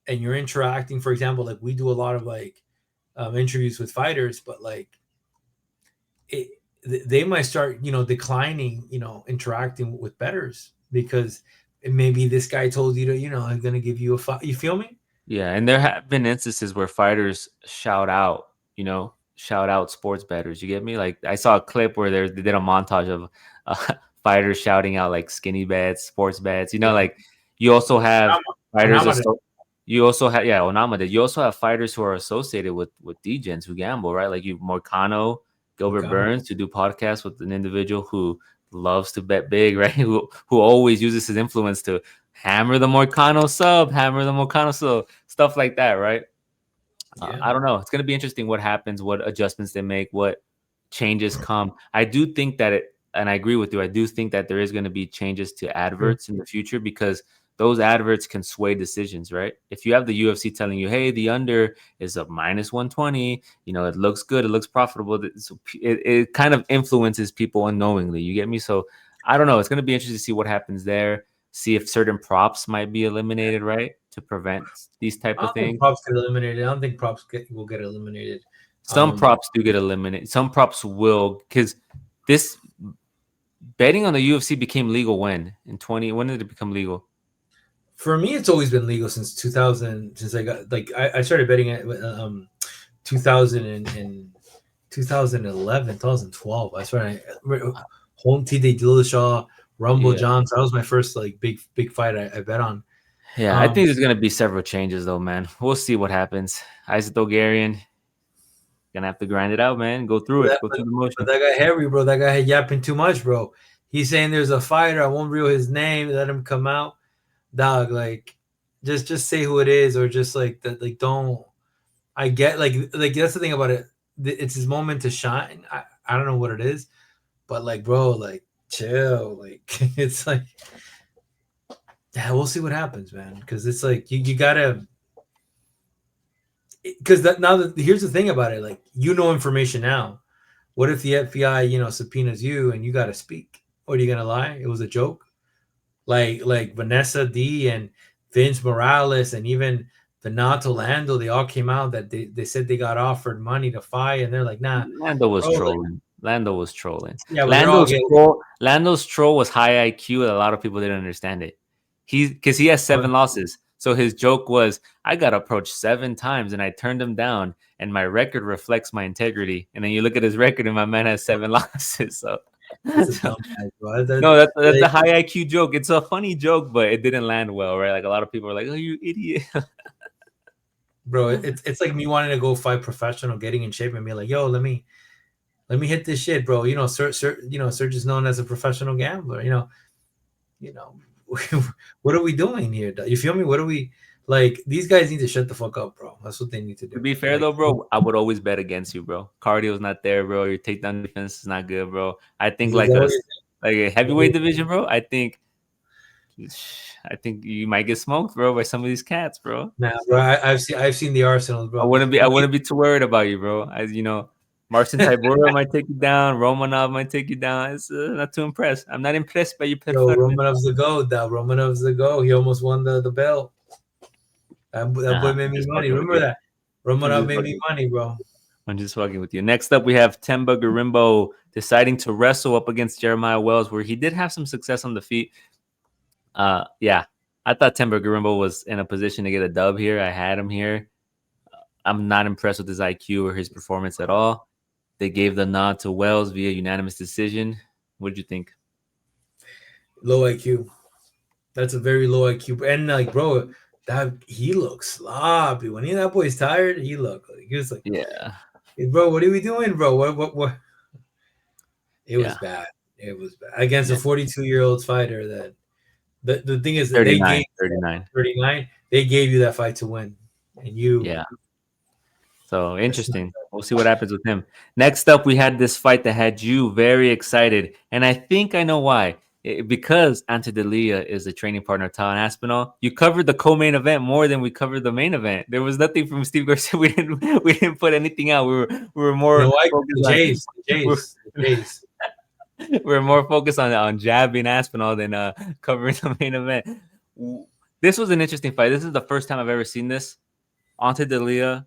S2: and you're interacting, for example, like, we do a lot of, like, interviews with fighters, but like, it, they might start, declining, interacting with betters, because maybe this guy told you to, I'm gonna give you a fight. You feel me?
S1: Yeah, and there have been instances where fighters shout out sports bettors. You get me? Like I saw a clip where they did a montage of fighters shouting out like skinny bets, sports bets.
S2: Yeah.
S1: Like you also have fighters.
S2: Onama did.
S1: You also have Onama did. You also have fighters who are associated with DJs who gamble, right? Like you, Morcano, Gilbert
S2: Wakanda.
S1: Burns, to do podcasts with an individual who loves to bet big, right? Who always uses his influence to hammer the Morcano sub, hammer the Morcano sub, stuff like that, right?
S2: Yeah.
S1: I don't know. It's going to be interesting what happens, what adjustments they make, what changes come. I do think that and I agree with you. I do think that there is going to be changes to adverts in the future because those adverts can sway decisions, right? If you have the UFC telling you, hey, the under is a minus 120, it looks good, it looks profitable. So it kind of influences people unknowingly. You get me? So I don't know. It's going to be interesting to see what happens there. See if certain props might be eliminated, right? To prevent these type
S2: I
S1: of
S2: don't think
S1: things.
S2: props get eliminated. I don't think props will get eliminated.
S1: Some props do get eliminated. Some props will, because this betting on the UFC became legal when did it become legal?
S2: For me, it's always been legal since 2000. Since I started betting at 2000 and 2011, 2012. I started Home T Day Dillashaw, Rumble
S1: Yeah.
S2: Johns. That was my first, like, big fight I bet on.
S1: Yeah, I
S2: Um,
S1: think there's gonna be several changes though, man. We'll see what happens. Isaac Dolgarian, Gonna have to grind it out, man. Go through
S2: But
S1: it.
S2: that,
S1: Go
S2: but,
S1: through the
S2: but
S1: motion.
S2: that guy Harry, bro, that guy had yapping too much, bro. He's saying there's a fighter. I won't reveal his name. Let him come out, dog. Like, just say who it is, or just like that. Like, don't. I get like that's the thing about it. It's his moment to shine. I don't know what it is, but like, bro, like, chill. Like, it's like, yeah, we'll see what happens, man. Because it's like you gotta. Because that now that here's the thing about it, like you know information now. What if the FBI, subpoenas you and you got to speak? What are you gonna lie? It was a joke. Like Vanessa D and Vince Morales and even Donato Lando, they all came out that they said they got offered money to fight, and they're like, nah,
S1: Lando was
S2: bro. Like,
S1: trolling. Lando was trolling.
S2: yeah, but they're all getting.
S1: Lando's troll was high IQ, and a lot of people didn't understand it. Because he has 7 losses. So his joke was, I got approached 7 times and I turned him down, and my record reflects my integrity. And then you look at his record, and my man has 7 losses. So,
S2: That's a
S1: so
S2: dumbass, bro. That,
S1: no, that's a
S2: like,
S1: high IQ joke. It's a funny joke, but it didn't land well, right? Like a lot of people are like, "Oh, you idiot."
S2: bro, it's like me wanting to go fight professional, getting in shape, and be like, yo, let me hit this shit, bro. Serge is known as a professional gambler. You know, what are we doing here? You feel me? What are we like? These guys need to shut the fuck up, bro. That's what they need to
S1: To
S2: do.
S1: be fair
S2: Like,
S1: though, bro, I would always bet against you, bro. Cardio's not there, bro. Your takedown defense is not good, bro. I think
S2: is that what you're
S1: like a
S2: saying?
S1: heavyweight division, bro. I think you might get smoked, bro, by some of these cats, bro.
S2: Nah, bro.
S1: So
S2: I've seen the Arsenal, bro.
S1: I wouldn't be too worried about you, bro. As you know, Marcin Tybura might take you down. Romanov might take you down. It's not too impressed. I'm not impressed by your
S2: Yo,
S1: performance.
S2: Romanov's the goat. That Romanov's the goat. He almost won the belt. That boy
S1: Nah,
S2: made
S1: I'm
S2: me
S1: just
S2: money.
S1: fucking with
S2: Remember
S1: you.
S2: that?
S1: I'm
S2: Romanov
S1: just
S2: made me
S1: fucking.
S2: money, bro.
S1: I'm just fucking with you. Next up, we have Temba Garimbo deciding to wrestle up against Jeremiah Wells, where he did have some success on the feet. Yeah, I thought Temba Garimbo was in a position to get a dub here. I had him here. I'm not impressed with his IQ or his performance at all. They gave the nod to Wells via unanimous decision. What did you think?
S2: Low IQ. That's a very low IQ. And like, bro, that he looks sloppy. When that boy's tired, he look like he was like,
S1: Yeah,
S2: hey, bro, what are we doing, bro? What? It was
S1: yeah,
S2: bad. It was bad against a
S1: yeah.
S2: 42-year-old fighter. That the thing is that they
S1: 39,
S2: gave
S1: 39.
S2: 39. They gave you that fight to win, and you.
S1: Yeah. So
S2: That's not
S1: interesting. We'll see what happens with him. Next up, we had this fight that had you very excited, and I think I know why. Because Ante Delia is the training partner of Talon Aspinall. You covered the co-main event more than we covered the main event. There was nothing from Steve Garcia. We didn't put anything out. We were
S2: You know
S1: more
S2: why? The
S1: focused on
S2: Jays, the
S1: we're,
S2: Jays, the Jays.
S1: we're more focused on jabbing Aspinall than covering the main event. This was an interesting fight. This is the first time I've ever seen this. Ante Delia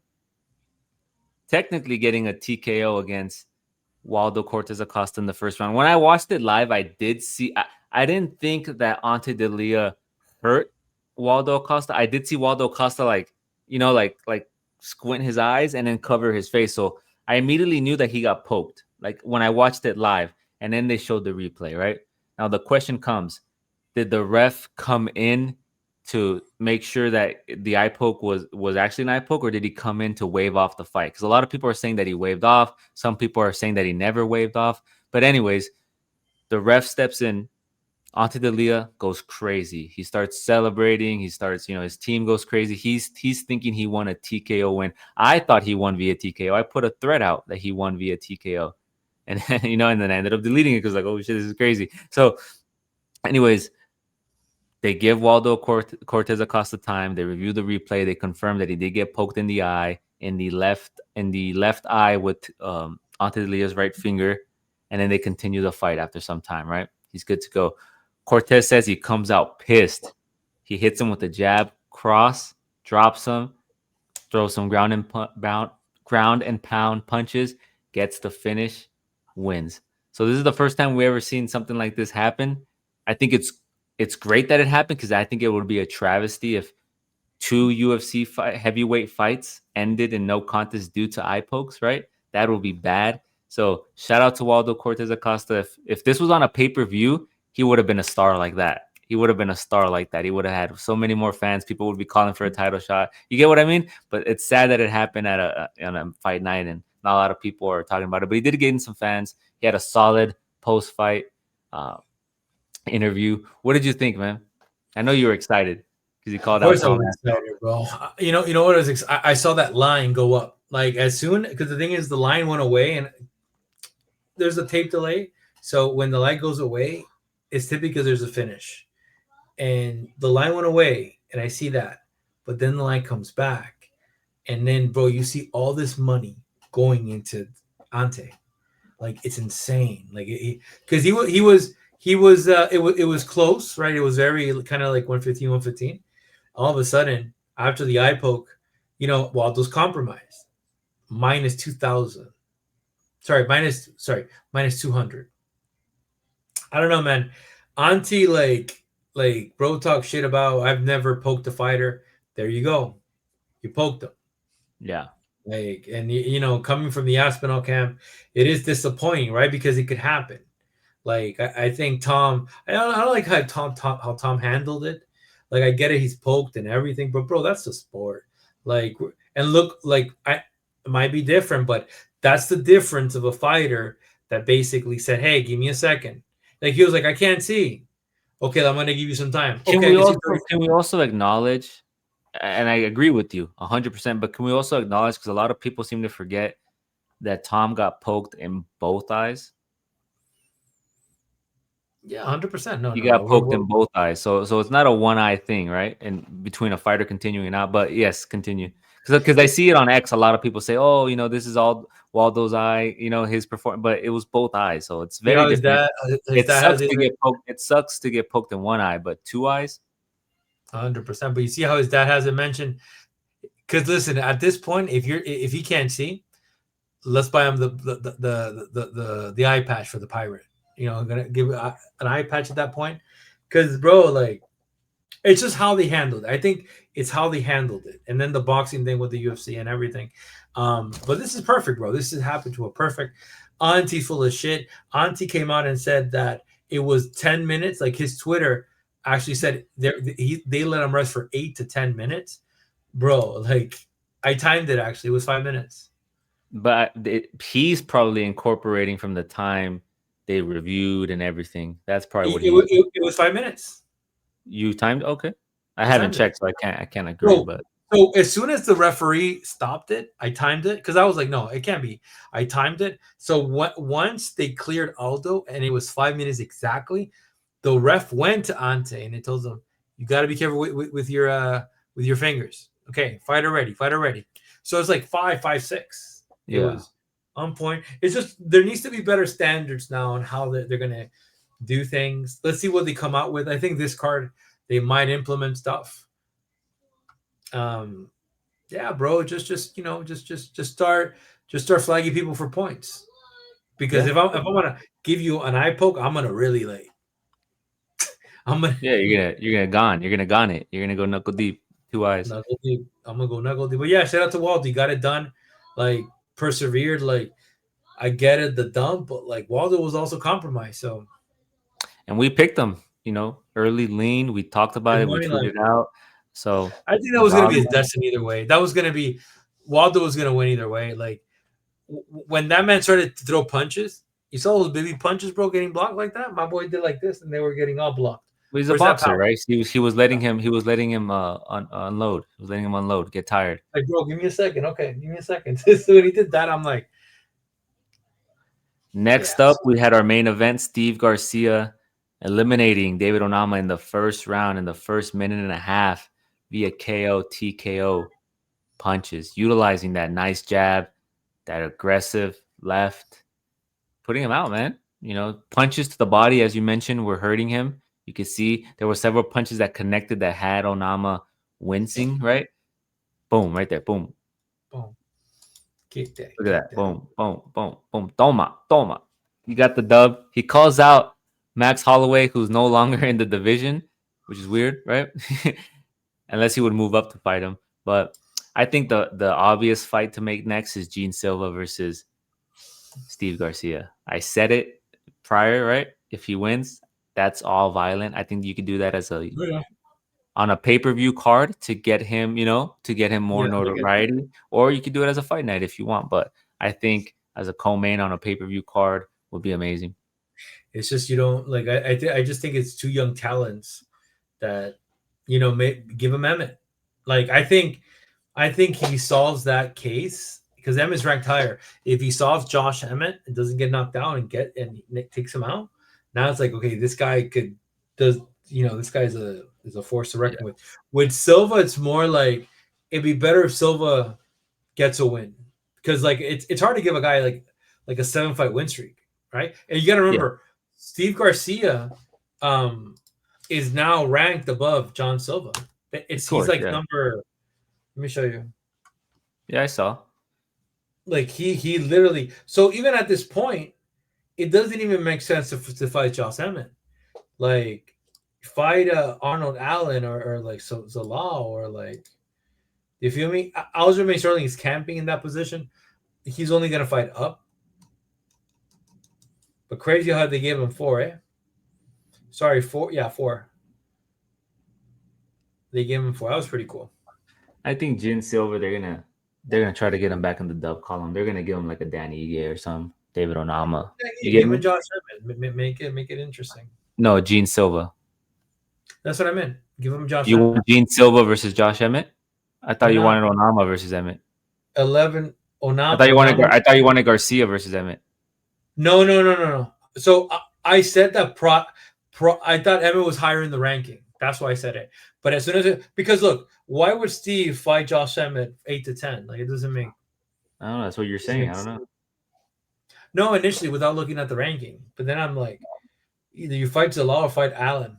S1: technically getting a TKO against Waldo Cortez Acosta in the first round. When I watched it live, I did see. I didn't think that Ante Delia hurt Waldo Acosta. I did see Waldo Acosta like squint his eyes and then cover his face. So I immediately knew that he got poked. Like when I watched it live, and then they showed the replay. Right now, the question comes: did the ref come in to make sure that the eye poke was actually an eye poke, or did he come in to wave off the fight? Because a lot of people are saying that he waved off. Some people are saying that he never waved off. But anyways, the ref steps in. Ante Delia goes crazy. He starts celebrating. He starts, his team goes crazy. He's thinking he won a TKO win. I thought he won via TKO. I put a thread out that he won via TKO, and and then I ended up deleting it because like, oh shit, this is crazy. So, anyways, they give Waldo Cortez Acosta time. They review the replay. They confirm that he did get poked in the eye, in the left eye with Ante Delia's right finger, and then they continue the fight after some time. Right, he's good to go. Cortez says he comes out pissed. He hits him with a jab, cross, drops him, throws some ground and pound punches, gets the finish, wins. So this is the first time we ever seen something like this happen. I think it's great that it happened because I think it would be a travesty if two UFC heavyweight fights ended in no contest due to eye pokes. Right, that would be bad. So shout out to Waldo Cortez Acosta. If this was on a pay-per-view, he would have been a star like that. He would have been a star like that. He would have had so many more fans. People would be calling for a title shot. You get what I mean? But it's sad that it happened on a fight night and not a lot of people are talking about it, but he did gain some fans. He had a solid post-fight interview. What did you think, man? I know you were excited because he
S2: Of
S1: called out
S2: course, I
S1: Tom
S2: was
S1: Aspinall.
S2: excited, bro. You know what? I saw that line go up like as soon because the thing is, the line went away, and there's a tape delay. So when the light goes away, it's typically because there's a finish, and the line went away, and I see that, but then the line comes back, and then bro, you see all this money going into Ante, like it's insane, like because it was close, right? It was very kind of like 115, 115. All of a sudden, after the eye poke, Waldo's compromised. Minus 2,000. Minus 200. I don't know, man. Auntie, like, bro, talk shit about, I've never poked a fighter. There you go. You poked him.
S1: Yeah.
S2: Like, and, coming from the Aspinall camp, it is disappointing, right? Because it could happen. Like, I think Tom, I don't like how Tom handled it. Like, I get it, he's poked and everything, but bro, that's the sport. Like, and look, like, it might be different, but that's the difference of a fighter that basically said, "Hey, give me a second." Like he was like, "I can't see." Okay, I'm gonna give you some time.
S1: Can
S2: Okay, I
S1: we
S2: can see
S1: also
S2: 30
S1: can we also acknowledge, and I agree with you 100%, but can we also acknowledge because a lot of people seem to forget that Tom got poked in both eyes.
S2: Yeah, 100%. No,
S1: He
S2: no, no.
S1: got poked in both eyes, so it's not a one eye thing, right? And between a fighter continuing out, but yes, continue because I see it on X. A lot of people say, "Oh, this is all Waldo's eye, his performance," but it was both eyes, so it's
S2: See
S1: very
S2: how his
S1: different.
S2: dad, his
S1: It
S2: dad has
S1: sucks
S2: it
S1: to get poked. It sucks to get poked in one eye, but two eyes,
S2: 100%. But you see how his dad has it mentioned. Because listen, at this point, if he can't see, let's buy him the eye patch for the pirate. I'm gonna give an eye patch at that point. Because bro, like it's just how they handled it. I think it's how they handled it, and then the boxing thing with the UFC and everything. But this is perfect, bro. This has happened to a perfect. Auntie full of shit. Auntie came out and said that it was 10 minutes. Like his Twitter actually said they let him rest for 8 to 10 minutes, bro. Like I timed it actually. It was 5 minutes.
S1: but he's probably incorporating from the time they reviewed and everything. That's probably what he
S2: It was 5 minutes.
S1: you timed. Okay, I
S2: I
S1: haven't
S2: timed it.
S1: checked, so I can't agree,
S2: Bro,
S1: but.
S2: so as soon as the referee stopped it, I timed it because I was like, no, it can't be. I timed it. So once they cleared Aldo and it was 5 minutes exactly, the ref went to Ante and it told them, you got to be careful with your fingers. Okay, fighter ready, fighter ready. So it's like 5, 5, 6. It
S1: Yeah.
S2: was on point. It's just there needs to be better standards now on how they're gonna do things. Let's see what they come out with. I think this card they might implement stuff. Um, yeah, bro, just start flagging people for points. Because
S1: Yeah.
S2: if I want to give you an eye poke, I'm gonna really like. I'm gonna
S1: Yeah, you're gonna gone it. You're gonna go knuckle deep, two eyes.
S2: knuckle deep. I'm gonna go knuckle deep. But yeah, shout out to Waldo. You got it done. Like persevered. Like I get it, the dump, but like Waldo was also compromised. So
S1: And we picked them, early lean. We talked about
S2: his
S1: it. We
S2: money line.
S1: tweeted out. So
S2: I think that
S1: it's
S2: was gonna be
S1: all
S2: his destiny either way. That was gonna be Waldo was gonna win either way. Like when that man started to throw punches, you saw those baby punches, bro, getting blocked like that. My boy did like this, and they were getting all blocked.
S1: he's a
S2: Where's that
S1: boxer,
S2: power?
S1: right? He was letting him unload. He was letting him unload, get tired.
S2: Like, bro, give me a second. Okay, give me a second. So when he did that, I'm like,
S1: Next up,
S2: yes.
S1: we had our main event, Steve Garcia eliminating David Onama in the first round in the first minute and a half via KO TKO punches, utilizing that nice jab, that aggressive left, putting him out, man. Punches to the body, as you mentioned, were hurting him. You could see there were several punches that connected that had Onama wincing, right? Boom, right there. Boom.
S2: Boom. Kick that.
S1: Look at
S2: Kick
S1: that.
S2: that.
S1: Boom, boom, boom, boom. Toma, toma. You got the dub. He calls out Max Holloway, who's no longer in the division, which is weird, right? Unless he would move up to fight him. But I think the obvious fight to make next is Gene Silva versus Steve Garcia. I said it prior, right? If he wins, that's all violent. I think you could do that as
S2: Yeah.
S1: on a pay-per-view card to get him, to get him more
S2: Yeah. Like
S1: notoriety, or you could do it as a fight night if you want. But I think as a co-main on a pay-per-view card would be amazing.
S2: It's just you don't like. I just think it's two young talents that give him Emmett. Like I think he solves that case because Emmett's ranked higher. If he solves Josh Emmett and doesn't get knocked down and Nick takes him out, now it's like okay, this guy this guy is a force to reckon with. With Silva, it's more like it'd be better if Silva gets a win because like it's hard to give a guy like a 7-fight win streak, right? And you got to
S1: Yeah,
S2: remember, Steve Garcia is now ranked above John Silva.
S1: of
S2: He's
S1: course.
S2: like
S1: Yeah,
S2: number. Let me show you.
S1: yeah, I saw.
S2: Like he literally. So even at this point, it doesn't even make sense to fight Josh Emmett. Like fight Arnold Allen or like Zalal or like. You feel me? Aljamain Sterling is camping in that position. He's only gonna fight up. But crazy how they gave him 4, eh? Sorry, 4. Yeah, 4. They gave him 4. That was pretty cool.
S1: I think Jin Silver, they're gonna try to get him back in the dub column. They're gonna give him like a Danny Ige or some David Onama. You
S2: Give
S1: get
S2: him a
S1: me?
S2: Josh Emmett. Make it interesting.
S1: No, Gene Silva.
S2: That's what I meant. Give him Josh
S1: You
S2: Emmett.
S1: want Gene Silva versus Josh Emmett? I thought you
S2: No,
S1: wanted Onama versus Emmett.
S2: 11
S1: I thought you wanted.
S2: Onama.
S1: I thought you wanted Garcia versus Emmett.
S2: No. So I said that I thought Emmett was higher in the ranking. That's why I said it. But as soon as because look, why would Steve fight Josh Emmett 8 to 10? Like it doesn't make.
S1: I don't know. That's what you're saying. I don't know.
S2: No, initially without looking at the ranking, but then I'm like, either you fight Zalal or fight Allen.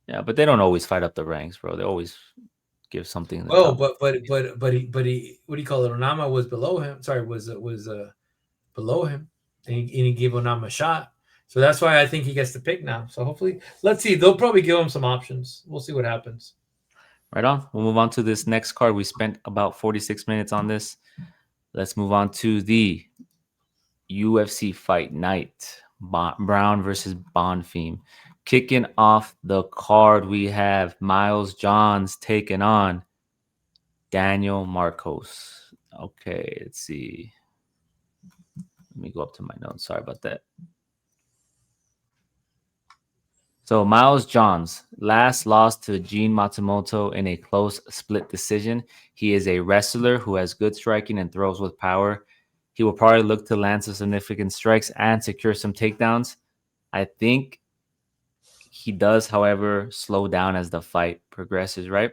S1: Yeah, but they don't always fight up the ranks, bro. They always give something in the
S2: Oh,
S1: top.
S2: but he what do you call it? Onama was below him. Sorry, was below him, and he gave Onama a shot. So that's why I think he gets to pick now. So hopefully, let's see. They'll probably give him some options. We'll see what happens.
S1: Right on. We'll move on to this next card. We spent about 46 minutes on this. Let's move on to the UFC Fight Night. Brown versus Bonfim. Kicking off the card, we have Miles Johns taking on Daniel Marcos. Okay, let's see. Let me go up to my notes. Sorry about that. So Miles Johns last lost to Gene Matsumoto in a close split decision. He is a wrestler who has good striking and throws with power. He will probably look to land some significant strikes and secure some takedowns. I think he does, however, slow down as the fight progresses, right?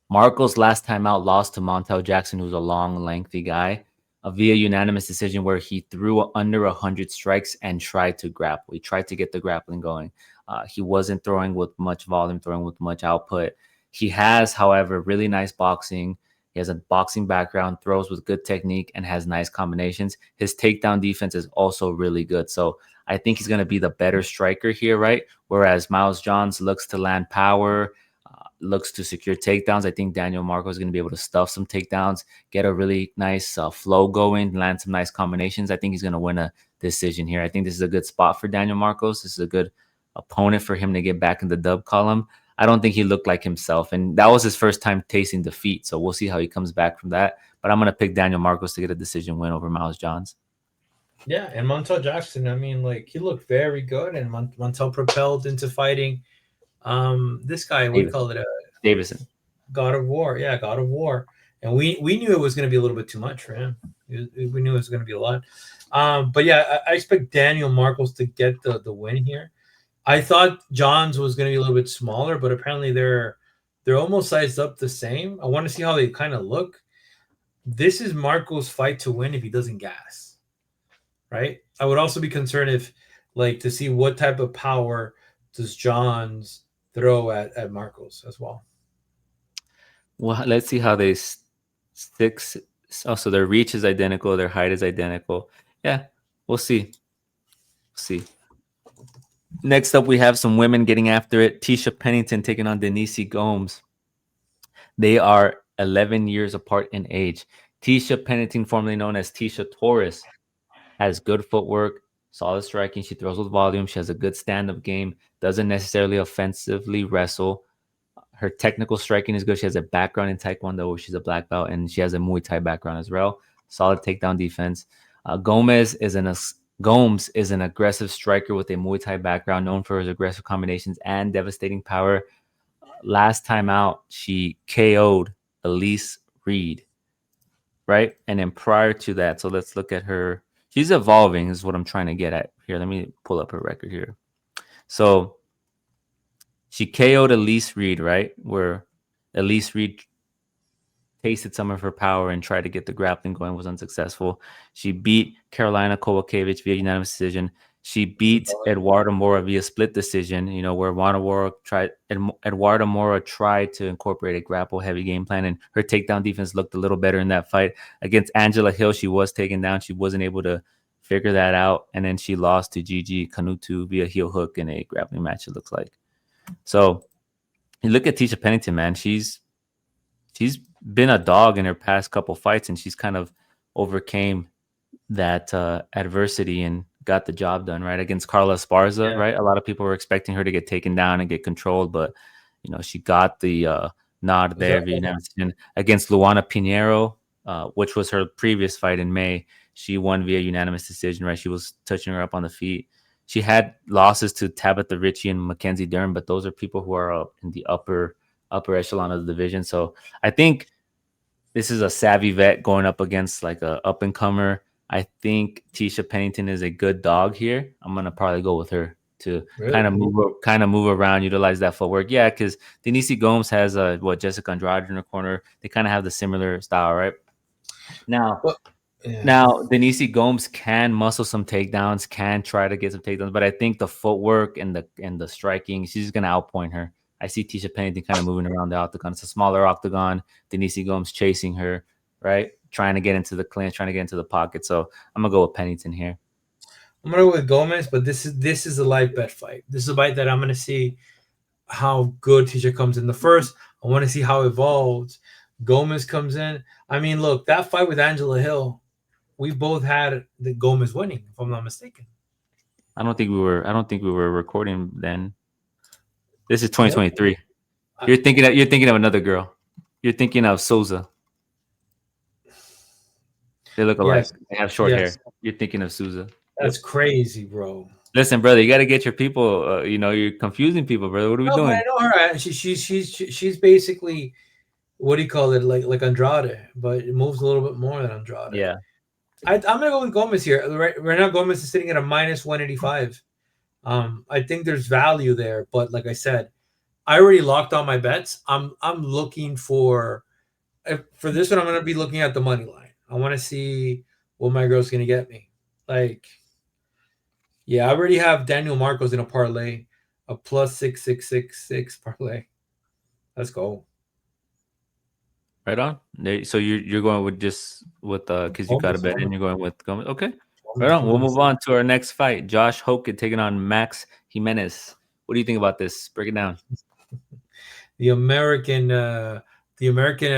S1: Marcos last time out lost to Montel Jackson, who's a long, lengthy guy, via unanimous decision where he threw under 100 strikes and tried to grapple. He tried to get the grappling going. He wasn't throwing with much volume, throwing with much output. He has, however, really nice boxing. He has a boxing background, throws with good technique, and has nice combinations. His takedown defense is also really good. So I think he's going to be the better striker here, right? Whereas Miles Johns looks to land power, looks to secure takedowns. I think Daniel Marcos is going to be able to stuff some takedowns, get a really nice flow going, land some nice combinations. I think he's going to win a decision here. I think this is a good spot for Daniel Marcos. This is a good opponent for him to get back in the dub column. I don't think he looked like himself, and that was his first time tasting defeat. So we'll see how he comes back from that. But I'm going to pick Daniel Marcos to get a decision win over Miles Johns.
S2: Yeah, and Montel Jackson, I mean, like he looked very good, and Montel propelled into fighting this guy. What do you call it?
S1: Davison.
S2: God of War. Yeah, God of War. And we knew it was going to be a little bit too much for him. We knew it was going to be a lot. But yeah, I expect Daniel Marcos to get the win here. I thought Johns was going to be a little bit smaller, but apparently they're almost sized up the same. I want to see how they kind of look. This is Marcos' fight to win if he doesn't gas, right? I would also be concerned if, like, to see what type of power does Johns throw at Marcos as well.
S1: Well, let's see how they stick. Also, their reach is identical. Their height is identical. Yeah, we'll see. See. Next up, we have some women getting after it. Tisha Pennington taking on Denise Gomes. They are 11 years apart in age. Tisha Pennington, formerly known as Tisha Torres, has good footwork, solid striking. She throws with volume. She has a good stand-up game. Doesn't necessarily offensively wrestle. Her technical striking is good. She has a background in Taekwondo where she's a black belt, and she has a Muay Thai background as well. solid takedown defense. Gomes is an aggressive striker with a Muay Thai background, known for his aggressive combinations and devastating power. Last time out, she KO'd Elise Reed, right? And then prior to that, so let's look at her. She's evolving, is what I'm trying to get at here. Let me pull up her record here. So she KO'd Elise Reed, right? Where Elise Reed tasted some of her power and tried to get the grappling going, was unsuccessful. She beat Carolina Kowalkiewicz via unanimous decision. She beat Eduardo Mora via split decision, where Eduardo Mora tried to incorporate a grapple heavy game plan, and her takedown defense looked a little better in that fight. Against Angela Hill, she was taken down. She wasn't able to figure that out, and then she lost to Gigi Kanutu via heel hook in a grappling match, it looks like. So you look at Tisha Pennington, man. She's been a dog in her past couple fights, and she's kind of overcame that adversity and got the job done, right? Against Carla Esparza, right? A lot of people were expecting her to get taken down and get controlled, but she got the nod there. Against Luana Pinheiro, which was her previous fight in May, she won via unanimous decision, right? She was touching her up on the feet. She had losses to Tabitha Ritchie and Mackenzie Dern, but those are people who are in the upper echelon of the division. So I think this is a savvy vet going up against like a up and comer. I think Tisha Pennington is a good dog here. I'm gonna probably go with her to kind of move around, utilize that footwork. Yeah, because Denise Gomes has Jessica Andrade in her corner. They kind of have the similar style, right? Now, Denise Gomes can muscle some takedowns, can try to get some takedowns, but I think the footwork and the striking, she's gonna outpoint her. I see Tisha Pennington kind of moving around the octagon. It's a smaller octagon. Denise Gomes chasing her, right? Trying to get into the clinch, trying to get into the pocket. So I'm gonna go with Pennington here.
S2: I'm gonna go with Gomez, but this is a live bet fight. This is a fight that I'm gonna see how good Tisha comes in the first. I want to see how it evolves. Gomez comes in. I mean, look, that fight with Angela Hill, we both had the Gomez winning, if I'm not mistaken.
S1: I don't think we were recording then. This is 2023. You're thinking of another girl. You're thinking of Souza. They look alike. Yes. They have short hair. You're thinking of Souza.
S2: That's crazy, bro.
S1: Listen, brother, you got to get your people. You're confusing people, brother. What are we doing?
S2: I know her. She's basically, what do you call it? Like Andrade, but it moves a little bit more than Andrade.
S1: Yeah.
S2: I'm gonna go with Gomez here. Right now, Gomez is sitting at a minus 185. I think there's value there, but like I said, I already locked on my bets. I'm looking for this one. I'm gonna be looking at the money line. I want to see what my girl's gonna get me. Like, yeah, I already have Daniel Marcos in a parlay, a plus 6,666 parlay. Let's go.
S1: Right on. So you're going with because you got a bet and you're going with Gomez. Okay. Right on. We'll move on to our next fight. Josh Hoke taking on Max Jimenez. What do you think about this? Break it down.
S2: The American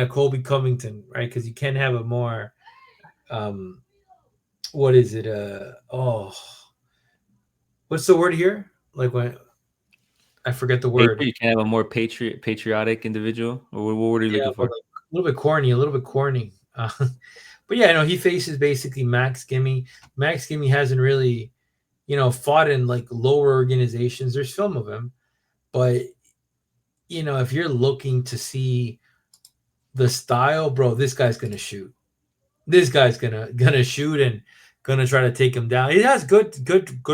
S2: Colby Covington, right? Because you can't have a more what is it? What's the word here? Like when I forget the word.
S1: You can't have a more patriotic individual. Or what are you looking for?
S2: Like a little bit corny. But yeah, no, he faces basically Max Gimme. Max Gimme hasn't really, fought in like lower organizations. There's film of him, but if you're looking to see the style, bro, this guy's gonna shoot. This guy's gonna shoot and gonna try to take him down. He has good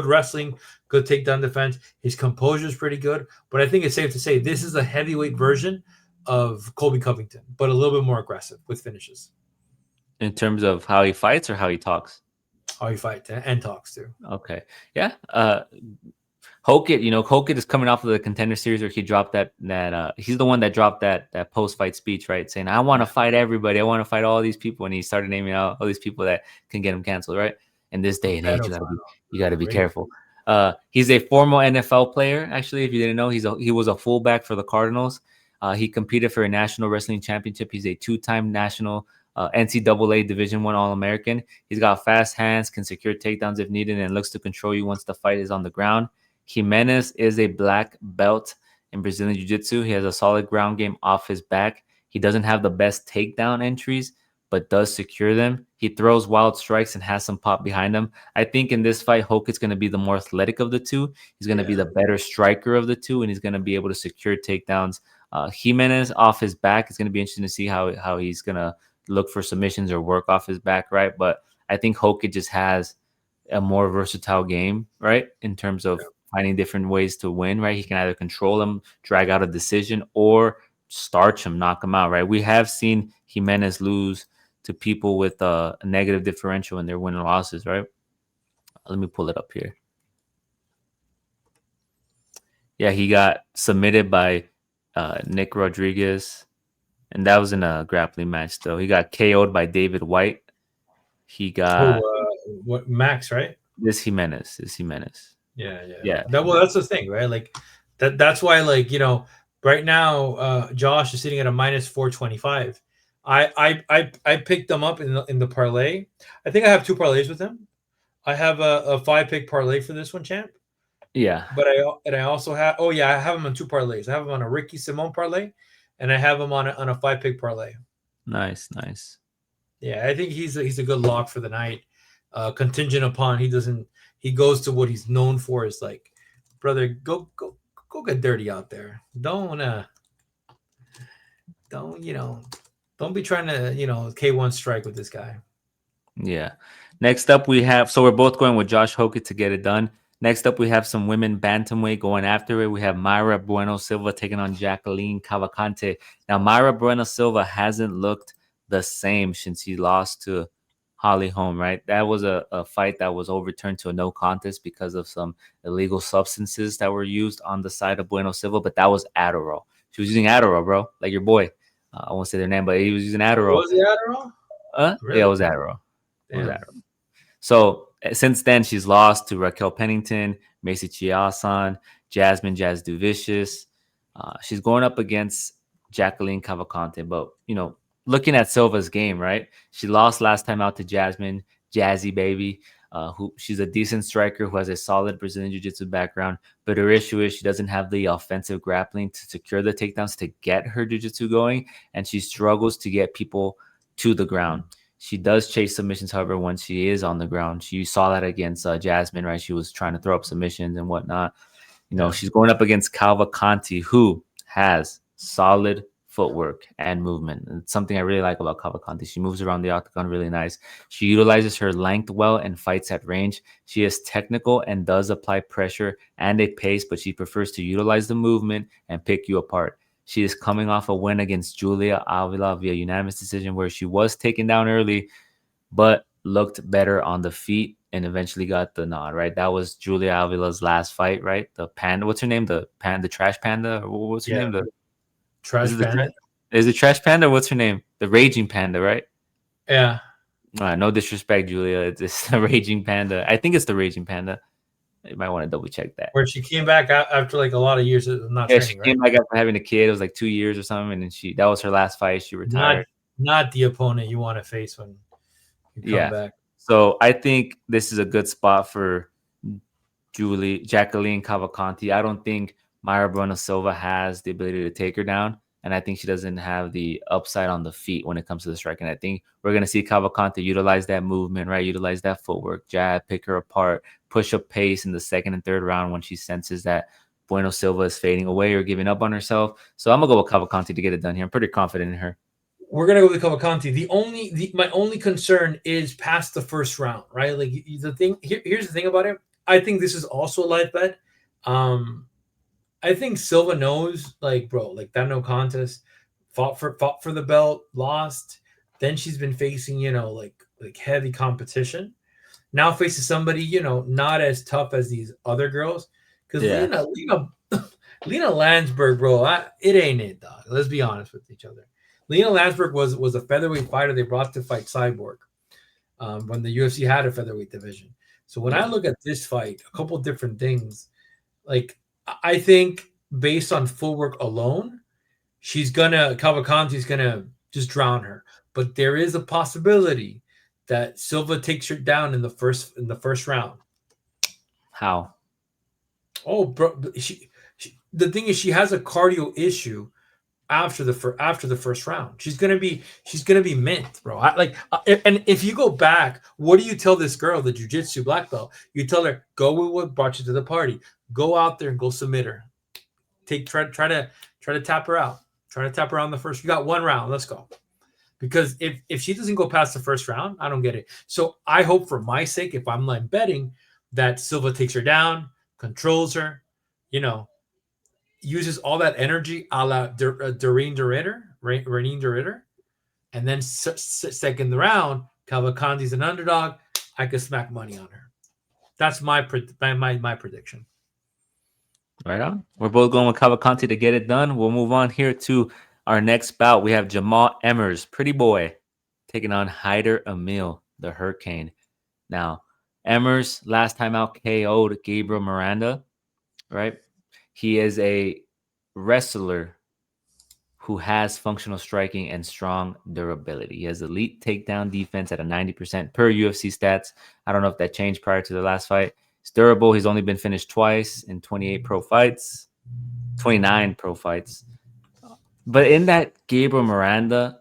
S2: wrestling, good takedown defense. His composure is pretty good, but I think it's safe to say this is a heavyweight version of Colby Covington, but a little bit more aggressive with finishes.
S1: In terms of how he fights or how he talks?
S2: How he fights and talks too.
S1: Okay, yeah. Hokit is coming off of the Contender Series where he dropped that he's the one that dropped that post-fight speech, right? Saying, I want to fight everybody. I want to fight all these people. And he started naming out all these people that can get him canceled, right? In this day and age, you got to be careful. He's a former NFL player. Actually, if you didn't know, he was a fullback for the Cardinals. He competed for a national wrestling championship. He's a 2-time national NCAA Division I All-American. He's got fast hands, can secure takedowns if needed, and looks to control you once the fight is on the ground. Jimenez is a black belt in Brazilian Jiu-Jitsu. He has a solid ground game off his back. He doesn't have the best takedown entries, but does secure them. He throws wild strikes and has some pop behind him. I think in this fight, Hoke is going to be the more athletic of the two. He's going to be
S2: Yeah.
S1: the better striker of the two, and he's going to be able to secure takedowns. Jimenez off his back, it's going to be interesting to see how he's going to look for submissions or work off his back, right? But I think Hoke just has a more versatile game, right? In terms of finding different ways to win, right? He can either control him, drag out a decision, or starch him, knock him out, right? We have seen Jimenez lose to people with a negative differential in their win and losses, right? Let me pull it up here. Yeah, he got submitted by Nick Rodriguez, and that was in a grappling match, though. He got KO'd by David White. He got
S2: What Max, right?
S1: this Jimenez.
S2: Yeah, yeah.
S1: Yeah,
S2: That's the thing, right? Like that's why, like, right now, Josh is sitting at a minus 425. I picked them up in the parlay. I think I have two parlays with him. I have a 5 pick parlay for this one, champ.
S1: yeah.
S2: But I also have, oh yeah, I have him on two parlays. I have him on a Ricky Simone parlay, and I have him on a 5 pick parlay.
S1: Nice.
S2: Yeah, I think he's a good lock for the night. Contingent upon he goes to what he's known for, is like, brother, go get dirty out there. Don't be trying to K1 strike with this guy.
S1: Yeah. Next up, we have, so we're both going with Josh Hoke to get it done. Next up, we have some women bantamweight going after it. We have Mayra Bueno Silva taking on Jacqueline Cavalcante. Now, Mayra Bueno Silva hasn't looked the same since he lost to Holly Holm, right? That was a fight that was overturned to a no contest because of some illegal substances that were used on the side of Bueno Silva, but that was Adderall. She was using Adderall, bro, like your boy. I won't say their name, but he was using Adderall.
S2: Was it Adderall?
S1: Really? Yeah, it was Adderall.
S2: Damn.
S1: So since then, she's lost to Raquel Pennington, Macy Chiasson, Jasmine Jazz Duvicious. She's going up against Jacqueline Cavalcante. But, looking at Silva's game, right? She lost last time out to Jasmine, Jazzy Baby, who she's a decent striker who has a solid Brazilian Jiu-Jitsu background. But her issue is she doesn't have the offensive grappling to secure the takedowns to get her Jiu-Jitsu going. And she struggles to get people to the ground. She does chase submissions, however, when she is on the ground. You saw that against Jasmine, right? She was trying to throw up submissions and whatnot. She's going up against Cavalcante, who has solid footwork and movement. It's something I really like about Cavalcante. She moves around the octagon really nice. She utilizes her length well and fights at range. She is technical and does apply pressure and a pace, but she prefers to utilize the movement and pick you apart. She is coming off a win against Julia Avila via unanimous decision, where she was taken down early, but looked better on the feet and eventually got the nod, right? That was Julia Avila's last fight, right? The panda, what's her name? The trash panda? Or what's her name?
S2: Trash Panda?
S1: Is it Trash Panda? Or what's her name? The Raging Panda, right?
S2: Yeah.
S1: No disrespect, Julia. It's the Raging Panda. I think it's the Raging Panda. You might want to double check that.
S2: Where she came back after like a lot of years of not training,
S1: she came back after having a kid. It was like 2 years or something, and then that was her last fight. She retired.
S2: Not the opponent you want to face when you come back.
S1: So I think this is a good spot for Jacqueline Cavalcante. I don't think Mayra Bueno Silva has the ability to take her down, and I think she doesn't have the upside on the feet when it comes to the striking. I think we're going to see Cavalcante utilize that movement, right? Utilize that footwork, jab, pick her apart, push up pace in the second and third round when she senses that Bueno Silva is fading away or giving up on herself. So I'm going to go with Cavalcante to get it done here. I'm pretty confident in her.
S2: We're gonna go with Cavalcante. My only concern is past the first round, right? Like the thing here's the thing about it. I think this is also a live bet. I think Silva knows, like, bro, like that no contest, fought for the belt, lost. Then she's been facing, like heavy competition. Now faces somebody, not as tough as these other girls. Because Lena Landsberg, bro, it ain't it, dog. Let's be honest with each other. Lena Landsberg was a featherweight fighter they brought to fight Cyborg when the UFC had a featherweight division. So when I look at this fight, a couple different things, like I think based on footwork alone, Cavalcante's gonna just drown her. But there is a possibility that Silva takes her down in the first round.
S1: How?
S2: Oh, bro, the thing is, she has a cardio issue. after the first round. She's gonna be mint, bro. And if you go back, what do you tell this girl, the jujitsu black belt? You tell her, go with what brought you to the party. Go out there and go submit her. Try to tap her out. Try to tap her on the first. You got one round. Let's go. Because if she doesn't go past the first round, I don't get it. So I hope for my sake, if I'm like betting, that Silva takes her down, controls her, you know, uses all that energy a la Doreen de Ritter, and then second round, Cavalcanti's an underdog. I could smack money on her. That's my prediction.
S1: Right on. We're both going with Cavalcanti to get it done. We'll move on here to our next bout. We have Jamal Emmers, pretty boy, taking on Hyder Emil, the Hurricane. Now, Emmers last time out KO'd Gabriel Miranda, right? He is a wrestler who has functional striking and strong durability. He has elite takedown defense at a 90% per UFC stats. I don't know if that changed prior to the last fight. He's durable. He's only been finished twice in 28 pro fights, 29 pro fights. But in that Gabriel Miranda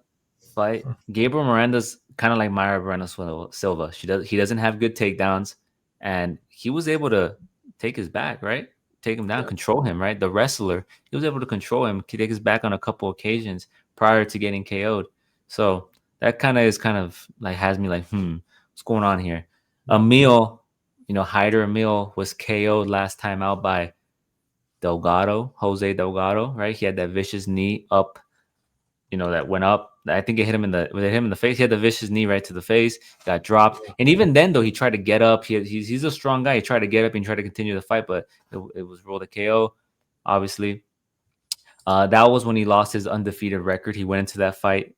S1: fight, Gabriel Miranda's kind of like Mayra Moreno Silva. He doesn't have good takedowns, and he was able to take his back, right? Take him down, control him, right? The wrestler, he was able to control him, take his back on a couple occasions prior to getting KO'd. So that kind of like has me like, what's going on here? Emil, Hyder Emil was KO'd last time out by Jose Delgado, right? He had that vicious knee up, that went up. I think it hit him in the face. He had the vicious knee right to the face, got dropped. And even then, though, he tried to get up. He's a strong guy. He tried to get up and tried to continue the fight, but it was ruled a KO, obviously. That was when he lost his undefeated record. He went into that fight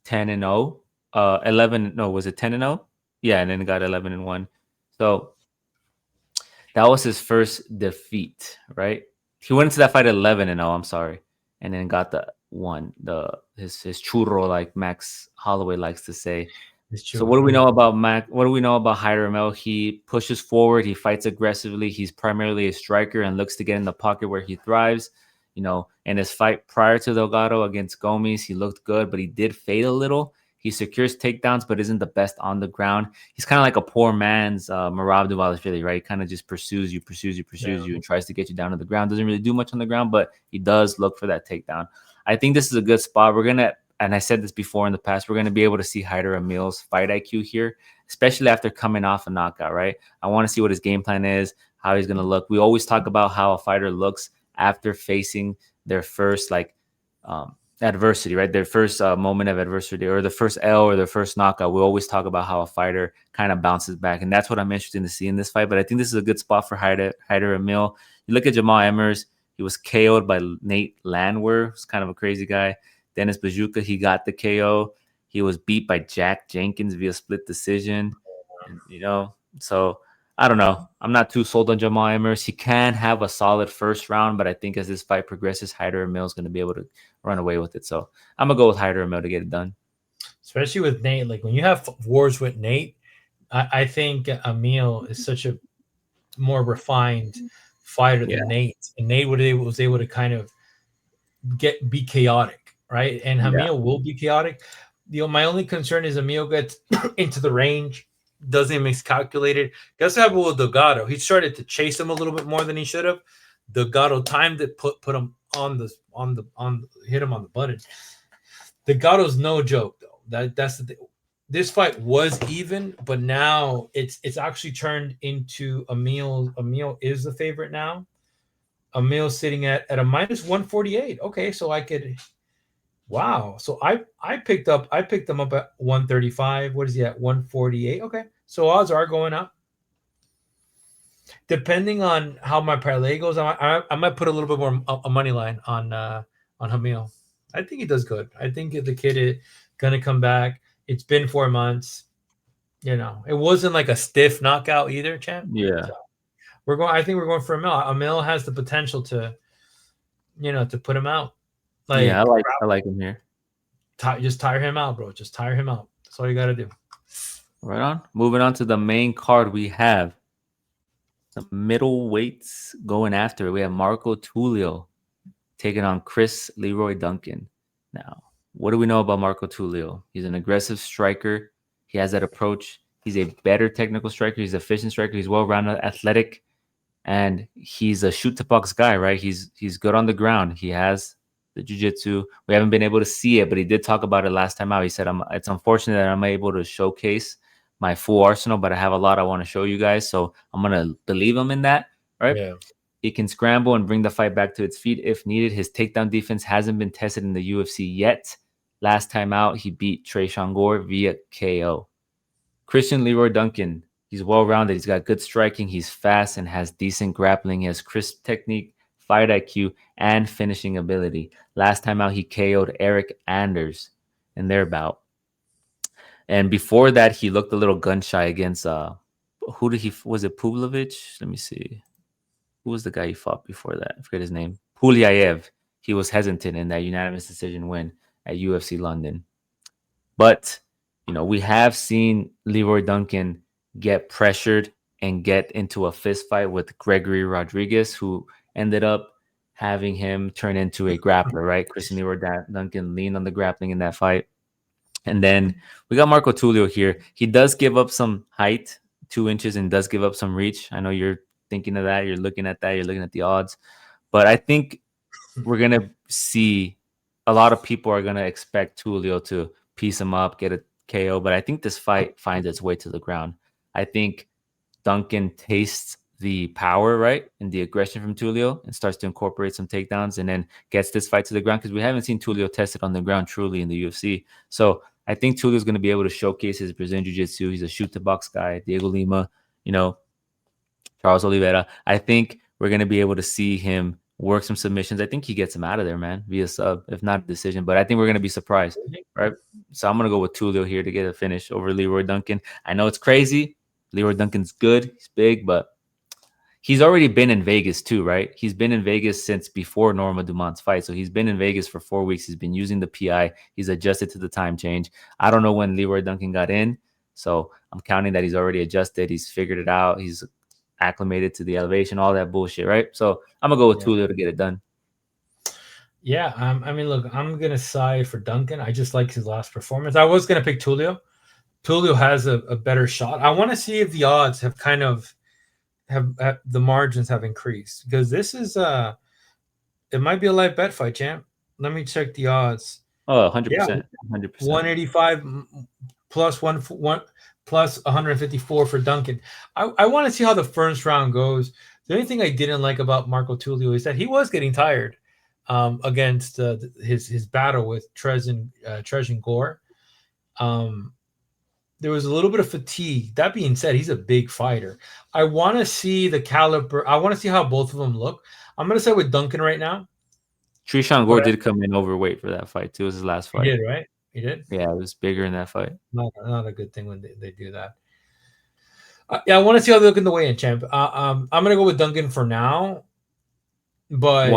S1: 10-0. 11, no, was it 10-0? Yeah, and then got 11-1. So that was his first defeat, right? He went into that fight 11-0, I'm sorry, and then got the one, his churro, like Max Holloway likes to say. So what do we know about Mac? What do we know about Hyder Emil? He pushes forward, he fights aggressively. He's primarily a striker and looks to get in the pocket where he thrives. In his fight prior to Delgado against Gomes, he looked good, but he did fade a little. He secures takedowns, but isn't the best on the ground. He's kind of like a poor man's Merab Dvalishvili, right? He kind of just pursues you, and tries to get you down to the ground. Doesn't really do much on the ground, but he does look for that takedown. I think this is a good spot. And I said this before in the past, we're going to be able to see Hyder Emil's fight IQ here, especially after coming off a knockout, right? I want to see what his game plan is, how he's going to look. We always talk about how a fighter looks after facing their first adversity, right? Their first moment of adversity, or the first L, or their first knockout. We always talk about how a fighter kind of bounces back, and that's what I'm interested to see in this fight. But I think this is a good spot for Hyder Emil. You look at Jamal Emmers, he was KO'd by Nate Landwehr. He's kind of a crazy guy. Dennis Bajuka, he got the KO. He was beat by Jack Jenkins via split decision. So I don't know. I'm not too sold on Jamal Emmers. He can have a solid first round, but I think as this fight progresses, Hyder Emil is going to be able to run away with it. So I'm going to go with Hyder Emil to get it done.
S2: Especially with Nate. Like when you have wars with Nate, I think Emil is such a more refined fighter than Nate. And Nate was able to kind of be chaotic, right? And Emil will be chaotic. My only concern is Emil gets into the range, doesn't miscalculate it. Guess what happened with Delgado? He started to chase him a little bit more than he should have. Delgado timed it, put him hit him on the button. Delgado's no joke though. That's the thing. This fight was even, but now it's actually turned into Emil. Emil is the favorite now. Emil sitting at a minus 148. Okay, so I could. Wow. So I picked them up at 135. What is he at? 148. Okay. So odds are going up. Depending on how my parlay goes, I might put a little bit more a money line on Emil. I think he does good. I think the kid is gonna come back. It's been 4 months. It wasn't like a stiff knockout either, champ.
S1: Yeah.
S2: So I think we're going for Emil. Emil has the potential to put him out.
S1: I like him here.
S2: Just tire him out, bro. Just tire him out. That's all you got to do.
S1: Right on. Moving on to the main card, we have the middleweights going after it. We have Marco Tulio taking on Chris Leroy Duncan. Now, what do we know about Marco Tulio? He's an aggressive striker. He has that approach. He's a better technical striker. He's an efficient striker. He's well-rounded, athletic, and he's a shoot to box guy, right? He's good on the ground. He has the jiu-jitsu. We haven't been able to see it, but he did talk about it last time out. He said, it's unfortunate that I'm able to showcase my full arsenal, but I have a lot I want to show you guys. So I'm going to believe him in that, right?
S2: Yeah.
S1: He can scramble and bring the fight back to its feet if needed. His takedown defense hasn't been tested in the UFC yet. Last time out, he beat Tresean Gore via KO. Christian Leroy Duncan, he's well-rounded. He's got good striking. He's fast and has decent grappling. He has crisp technique, fight IQ, and finishing ability. Last time out, he KO'd Eric Anders in their bout. And before that, he looked a little gun-shy against, was it Pavlovich? Let me see. Who was the guy he fought before that? I forget his name. Pulyaev. He was hesitant in that unanimous decision win at UFC London. But, we have seen Leroy Duncan get pressured and get into a fist fight with Gregory Rodriguez, who ended up having him turn into a grappler, right? Christian Leroy Duncan leaned on the grappling in that fight. And then we got Marco Tulio here. He does give up some height, 2 inches, and does give up some reach. I know you're thinking of that. You're looking at that. You're looking at the odds. But I think we're going to see a lot of people are going to expect Tulio to piece him up, get a KO. But I think this fight finds its way to the ground. I think Duncan tastes the power, right, and the aggression from Tulio and starts to incorporate some takedowns and then gets this fight to the ground because we haven't seen Tulio tested on the ground truly in the UFC. So I think Tulio's going to be able to showcase his Brazilian Jiu-Jitsu. He's a shoot-to-box guy. Diego Lima, Charles Oliveira. I think we're going to be able to see him work some submissions. I think he gets him out of there, man, via sub, if not a decision. But I think we're going to be surprised, right? So I'm going to go with Tulio here to get a finish over Leroy Duncan. I know it's crazy. Leroy Duncan's good. He's big, but he's already been in Vegas too, right? He's been in Vegas since before Norma Dumont's fight. So he's been in Vegas for 4 weeks. He's been using the PI. He's adjusted to the time change. I don't know when Leroy Duncan got in. So I'm counting that he's already adjusted. He's figured it out. He's acclimated to the elevation, all that bullshit, right? So I'm going to go with Tulio to get it done.
S2: Yeah, I mean, look, I'm going to side for Duncan. I just like his last performance. I was going to pick Tulio. Tulio has a better shot. I want to see if the odds have kind of have the margins have increased because this is it might be a live bet fight, champ. Let me check the odds.
S1: Oh, 100%.
S2: Yeah,
S1: 100%.
S2: 185 plus one plus 154 for Duncan. I want to see how the first round goes. The only thing I didn't like about Marco Tulio is that he was getting tired against his battle with Tresean Gore. There was a little bit of fatigue. That being said, he's a big fighter. I want to see the caliber. I want to see how both of them look. I'm going to say with Duncan right now.
S1: Tresean Gore did come in overweight for that fight too. It was his last fight.
S2: He did, right? He did?
S1: Yeah, it was bigger in that fight.
S2: Not a good thing when they do that. Yeah, I want to see how they look in the weigh-in, champ. I'm going to go with Duncan for now. But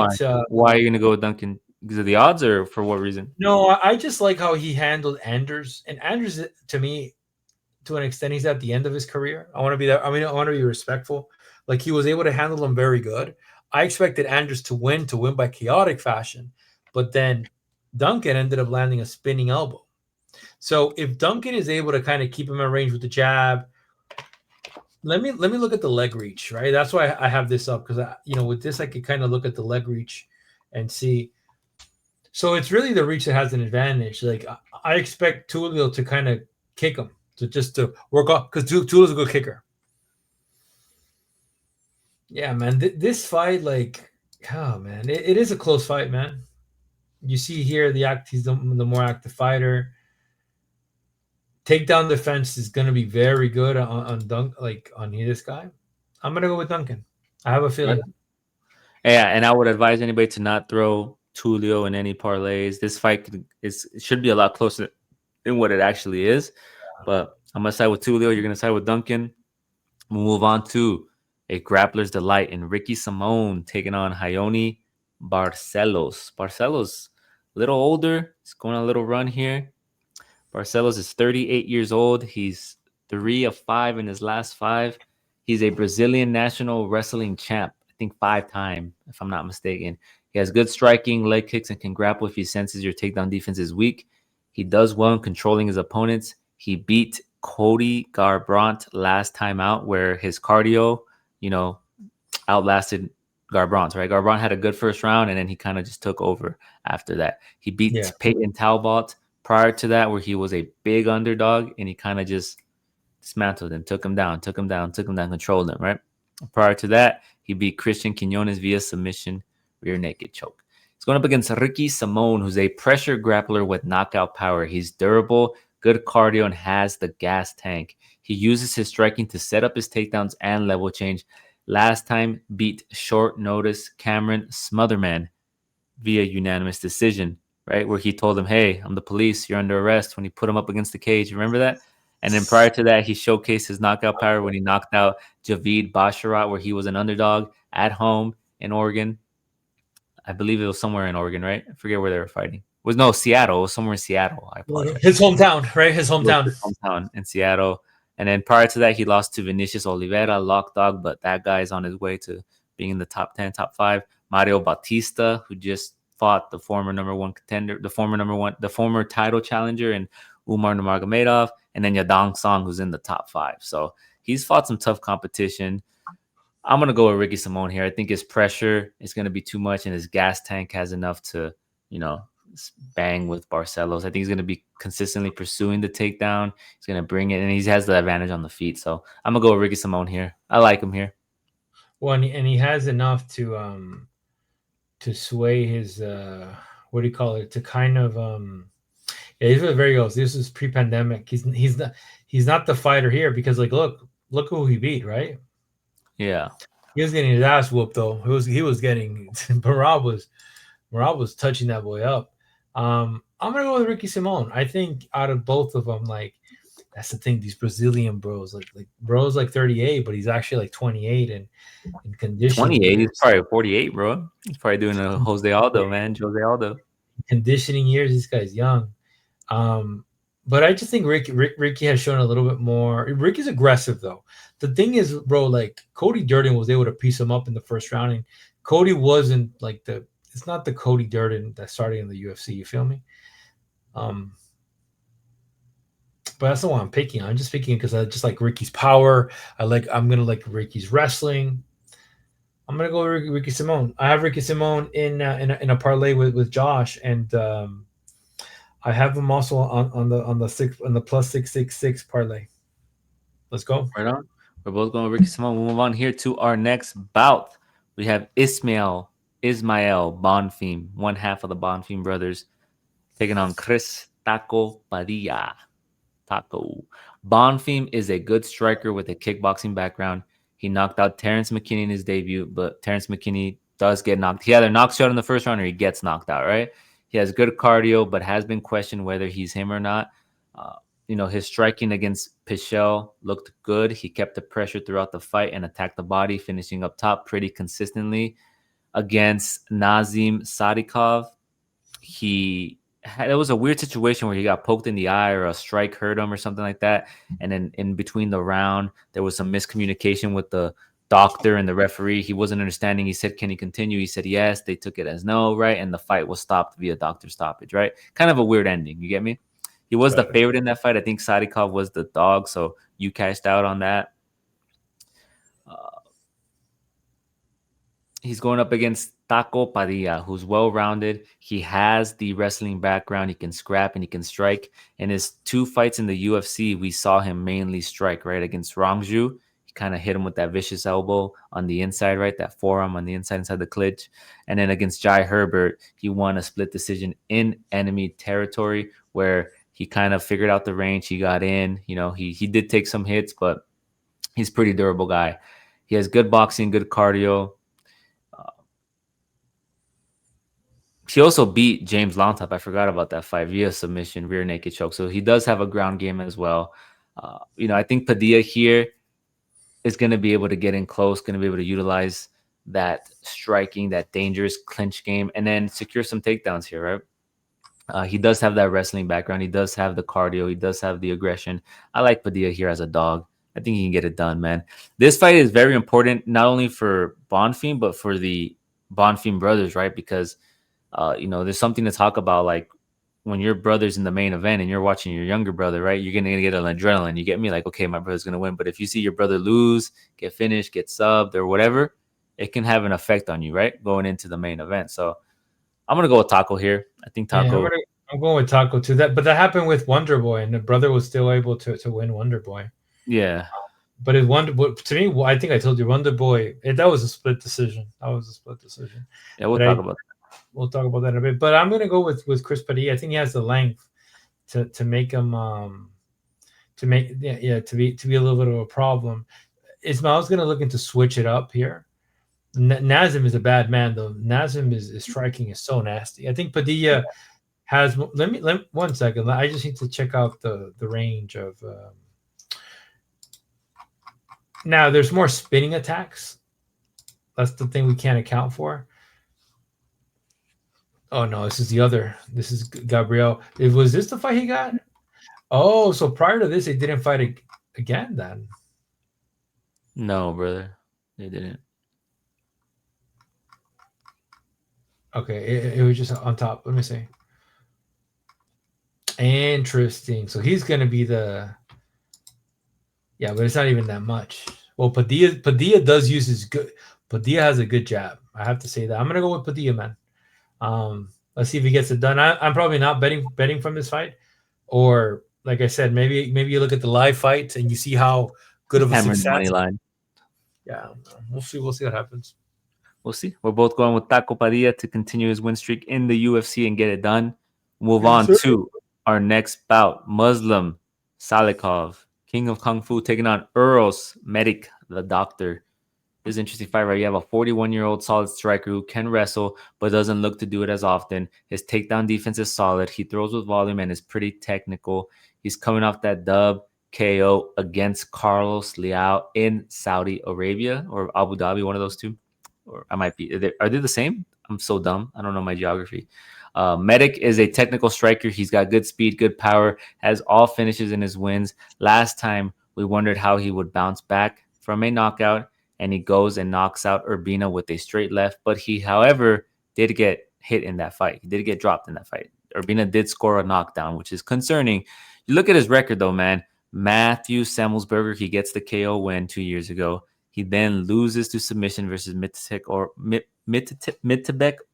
S1: why are you going to go with Duncan? Because of the odds or for what reason?
S2: No, I just like how he handled Anders. And Anders, to me, to an extent, he's at the end of his career. I want to be that. I mean, I want to be respectful. Like, he was able to handle them very good. I expected Anders to win by chaotic fashion. But then Duncan ended up landing a spinning elbow. So if Duncan is able to kind of keep him in range with the jab, let me look at the leg reach, right? That's why I have this up because with this I could kind of look at the leg reach and see. So it's really the reach that has an advantage. Like I expect Tulio to kind of kick him to work off because Tulio's a good kicker. Yeah, man. This fight, like, oh man, it is a close fight, man. You see here he's the more active fighter. Takedown defense is going to be very good on this guy. I'm going to go with Duncan. I have a feeling.
S1: Yeah, and I would advise anybody to not throw Tulio in any parlays. This fight should be a lot closer than what it actually is. But I'm going to side with Tulio. You're going to side with Duncan. We'll move on to a grappler's delight in Ricky Simone taking on Hayoni Barcelos. Barcelos, a little older. He's going on a little run here. Barcelos is 38 years old. He's 3 of 5 in his last 5. He's a Brazilian national wrestling champ, I think 5 times, if I'm not mistaken. He has good striking, leg kicks, and can grapple if he senses your takedown defense is weak. He does well in controlling his opponents. He beat Cody Garbrandt last time out, where his cardio, you know, outlasted Garbrandt, right? Garbrandt had a good first round, and then he kind of just took over after that. He
S2: Yeah.
S1: beat Peyton Talbot prior to that, where he was a big underdog, and he kind of just dismantled him, took him down, controlled him, right? Prior to that, he beat Christian Quinones via submission, rear naked choke. He's going up against Ricky Simone, who's a pressure grappler with knockout power. He's durable, good cardio, and has the gas tank. He uses his striking to set up his takedowns and level change. Last time beat short notice Cameron Smotherman via unanimous decision, right? Where he told him, "Hey, I'm the police. You're under arrest." When he put him up against the cage, remember that? And then prior to that, he showcased his knockout power when he knocked out Javid Basharat, where he was an underdog at home in Oregon. I believe it was somewhere in Oregon, right? I forget where they were fighting. It was no Seattle. It was somewhere in Seattle. I apologize.
S2: His hometown, right? His hometown.
S1: Hometown in Seattle. And then prior to that, he lost to Vinicius Oliveira, lock dog, but that guy's on his way to being in the top 10, top 5. Mario Bautista, who just fought the former number one contender, the former title challenger, and Umar Nurmagomedov, and then Yadong Song, who's in the top 5. So he's fought some tough competition. I'm going to go with Ricky Simone here. I think his pressure is going to be too much, and his gas tank has enough to, bang with Barcelos. I think he's going to be consistently pursuing the takedown. He's going to bring it, and he has the advantage on the feet. So I'm going to go with Ricky Simone here. I like him here.
S2: Well, and he has enough to sway his what do you call it? To kind of yeah, he's very goes. This is pre-pandemic. He's not the fighter here because look who he beat, right?
S1: Yeah.
S2: He was getting his ass whooped though. He was getting Marab was touching that boy up. I'm gonna go with Ricky Simone. I think out of both of them, that's the thing. These Brazilian bros, bro's 38, but he's actually 28 and in condition.
S1: 28. He's probably 48, bro. He's probably doing a Jose Aldo, man. Jose Aldo.
S2: Conditioning years. This guy's young. But I just think Ricky has shown a little bit more. Ricky's aggressive though. The thing is, bro, Cody Durden was able to piece him up in the first round, and Cody wasn't it's not the Cody Durden that started in the UFC. You feel me? But that's not why I'm picking. I'm just picking because I just like Ricky's power. I'm gonna like Ricky's wrestling. I'm gonna go with Ricky Simone. I have Ricky Simone in a parlay with Josh, and I have him also on the plus 666 parlay. Let's go.
S1: Right on. We're both going with Ricky Simone. We'll move on here to our next bout. We have Ismael Bonfim, one half of the Bonfim brothers, taking on Chris Taco Padilla. Taco. Bonfim is a good striker with a kickboxing background. He knocked out Terrence McKinney in his debut, but Terrence McKinney does get knocked. He either knocks you out in the first round or he gets knocked out, right? He has good cardio, but has been questioned whether he's him or not. His striking against Pichel looked good. He kept the pressure throughout the fight and attacked the body, finishing up top pretty consistently. Against Nazim Sadikov, it was a weird situation where he got poked in the eye or a strike hurt him or something like that. And then in between the round, there was some miscommunication with the doctor and the referee. He wasn't understanding. He said, "Can he continue?" He said, "Yes." They took it as no, right? And the fight was stopped via doctor stoppage, right? Kind of a weird ending. You get me? He was the favorite in that fight. I think Sadikov was the dog, so you cashed out on that. He's going up against Taco Padilla, who's well-rounded. He has the wrestling background. He can scrap and he can strike. In his 2 fights in the UFC, we saw him mainly strike, right? Against Rongju, he kind of hit him with that vicious elbow on the inside, right? That forearm on the inside the clinch. And then against Jai Herbert, he won a split decision in enemy territory where he kind of figured out the range. He got in. He did take some hits, but he's a pretty durable guy. He has good boxing, good cardio. He also beat James Longtop. I forgot about that fight via submission, rear naked choke. So he does have a ground game as well. I think Padilla here is going to be able to get in close, going to be able to utilize that striking, that dangerous clinch game, and then secure some takedowns here, right? He does have that wrestling background. He does have the cardio. He does have the aggression. I like Padilla here as a dog. I think he can get it done, man. This fight is very important, not only for Bonfim, but for the Bonfim brothers, right? Because there's something to talk about, like when your brother's in the main event and you're watching your younger brother, right? You're gonna get an adrenaline. You get me? Like, okay, my brother's gonna win. But if you see your brother lose, get finished, get subbed, or whatever, it can have an effect on you, right? Going into the main event. So I'm gonna go with Taco here. I think
S2: Yeah,
S1: Taco.
S2: I'm going with Taco too. That happened with Wonder Boy, and the brother was still able to win Wonder Boy.
S1: Yeah,
S2: But it Wonder Boy to me, I think I told you Wonder Boy. That was a split decision. That was a split decision.
S1: yeah, we'll
S2: But
S1: talk about
S2: we'll talk about that in a bit. But I'm gonna go with Chris Padilla. I think he has the length to make him to make to be a little bit of a problem. Ismail's gonna looking to switch it up here. Nazim is a bad man though. Nazim is striking is so nasty. I think Padilla has. Let me 1 second. I just need to check out the range of. Now there's more spinning attacks. That's the thing we can't account for. Oh no, this is the other. This is Gabriel. Was this the fight he got? Oh, so prior to this, they didn't fight again then.
S1: No, brother, they didn't.
S2: Okay, it was just on top. Let me see. Interesting. So he's gonna be the. Yeah, but it's not even that much. Well, Padilla does use his good. Padilla has a good jab. I have to say that. I'm gonna go with Padilla, man. Let's see if he gets it done. I'm probably not betting from this fight, or like I said, maybe you look at the live fights and you see how good of a
S1: Hammering the
S2: success.
S1: money line.
S2: Yeah, we'll see. We'll see what happens.
S1: We'll see. We're both going with Taco Padilla to continue his win streak in the UFC and get it done. Move
S2: Yes,
S1: on
S2: sir.
S1: to our next bout. Muslim Salikov, King of Kung Fu, taking on Eros Medic, the doctor. This is an interesting fight, right? You have a 41-year-old solid striker who can wrestle, but doesn't look to do it as often. His takedown defense is solid. He throws with volume and is pretty technical. He's coming off that dub KO against Carlos Liao in Saudi Arabia or Abu Dhabi, one of those two. Or I might be. Are they the same? I'm so dumb. I don't know my geography. Medic is a technical striker. He's got good speed, good power, has all finishes in his wins. Last time, we wondered how he would bounce back from a knockout, and he goes and knocks out Urbina with a straight left. But he, however, did get hit in that fight. He did get dropped in that fight. Urbina did score a knockdown, which is concerning. You look at his record, though, man. Matthew Semmelsberger, he gets the KO win 2 years ago. He then loses to submission versus Mittebek